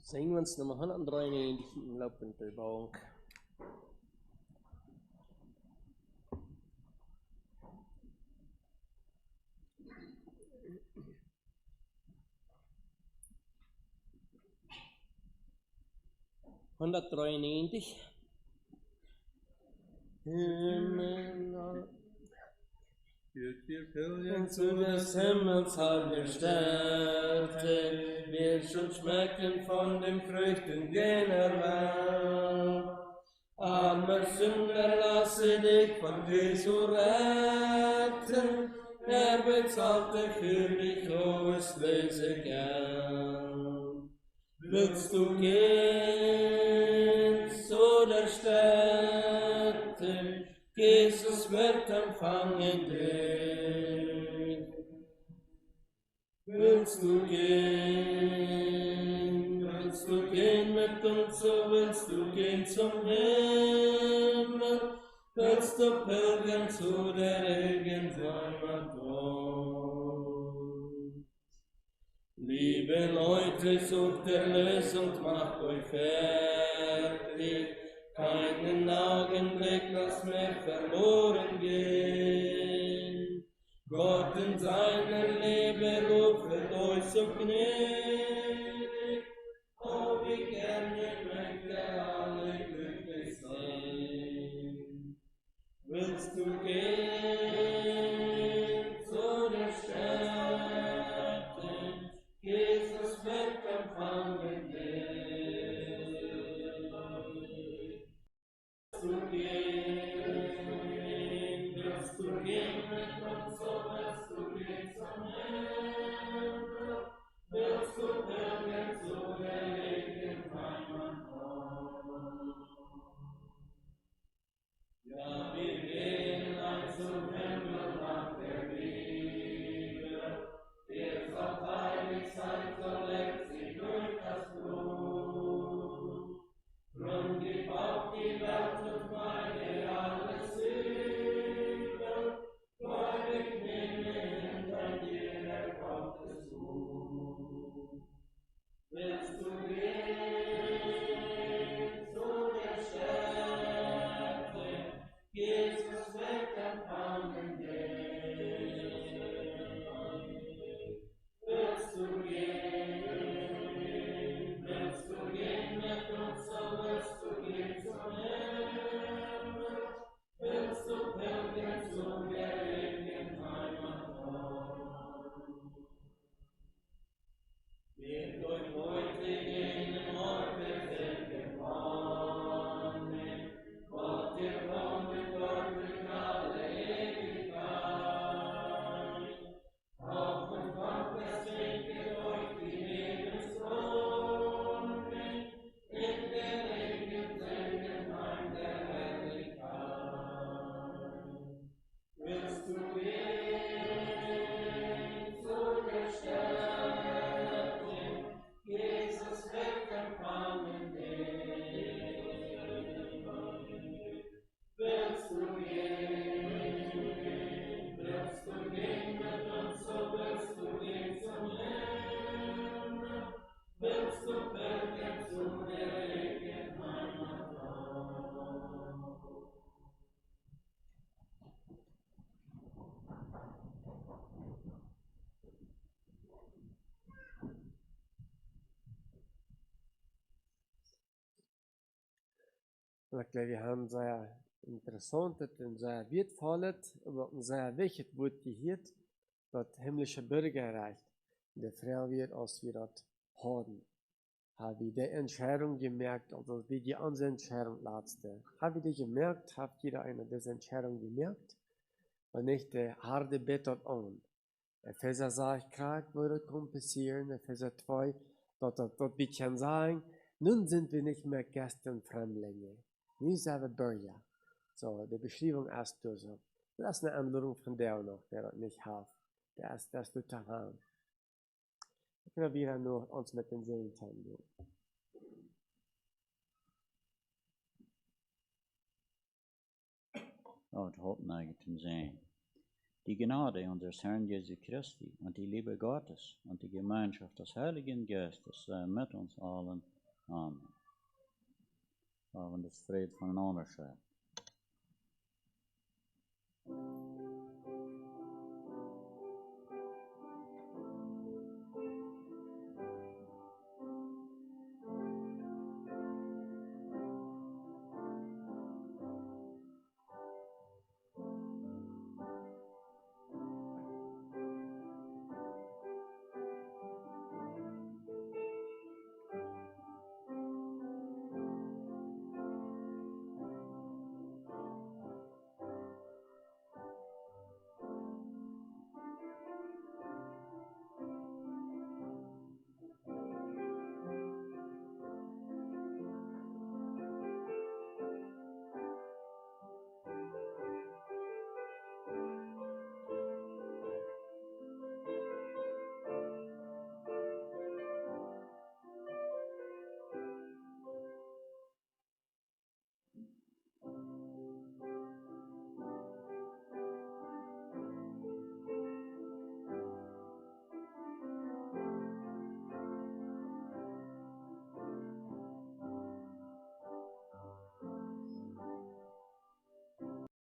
[SPEAKER 1] Singen wir uns Nummer 193 im Laufen der Bank. Himmel,
[SPEAKER 3] Wir pilgern zu des Himmels halbe Städte, wir schon schmecken von den Früchten jener Welt. Armer Sünder, lasse dich von Jesu retten. Bezahlte für dich hohes Lösegeld. Willst du gehen zu der Stätte? Jesus wird empfangen dich. Willst du gehen mit uns, so willst du gehen zum Himmel, willst du pilgern zu der ewigen Heimat dort. Liebe Leute, sucht Erlösung, macht euch fertig, keinen Augenblick lasst mehr verloren gehen. Gott in seiner Liebe ruft euch so gnädig, oh wie gerne möchte alle glücklich sein. Willst du gehen zu der Stätte, Jesus wird empfangen dich. Willst du gehen mit uns, so wirst du gehen zum Himmel, willst du pilgern zu der ewigen Heimat dort. Ja, wir gehen ein zum Himmel nach der Liebe, der soll heilig sein, so lebt sie durch das Blut. Drum gib auf die Welt und meine alles übel, gläubig nehme hinter dir, der kommt es gut. Willst du gehen zu der Stätte, Jesus wird empfangen dich. Willst du gehen mit uns, so willst du gehen zum Himmel, willst du pilgern zu der ewigen Heimat dort. Wird euch heute jenen Orte sind gewonnen, Gott ihr kommt dort in alle Ewigkeit. Auf und kommt, es schenket euch die Lebensfreude in der ewigen Segenheim der Herrlichkeit. Willst du gehen zu der Stätte, Jesus wird empfangen dich. Willst du gehen mit uns, so willst du gehen zum Himmel, willst du pilgern zu der ewigen Heimat dort.
[SPEAKER 2] Ik glaube, wir haben sehr interessantes und sehr wertvolles und ein sehr wichtig Wort gehört, das himmlische Bürger erreicht. Der Frau wird, als wir das haben. Haben wir die Entscheidung gemerkt, also wie die andere Entscheidung letzte. Haben wir die gemerkt, habt jeder eine diese Entscheidung gemerkt? Und nicht der harte betet an. Epheser sagt, krank würde kompensieren, Epheser 2, dort wir können sagen, nun sind wir nicht mehr Gäste und Fremdlinge. Nu zijn we Bürger. So, die Beschreibung ist so. Das ist eine Änderung von der noch, der das nicht hat. Das tut er haben. Ich will wieder nur uns mit den Seelen teilen.
[SPEAKER 5] Laut Hauptneigen sein. Die Gnade unseres Herrn Jesu Christi und die Liebe Gottes und die Gemeinschaft des Heiligen Geistes sei mit uns allen. Amen. Und das Fried voneinander schreibt.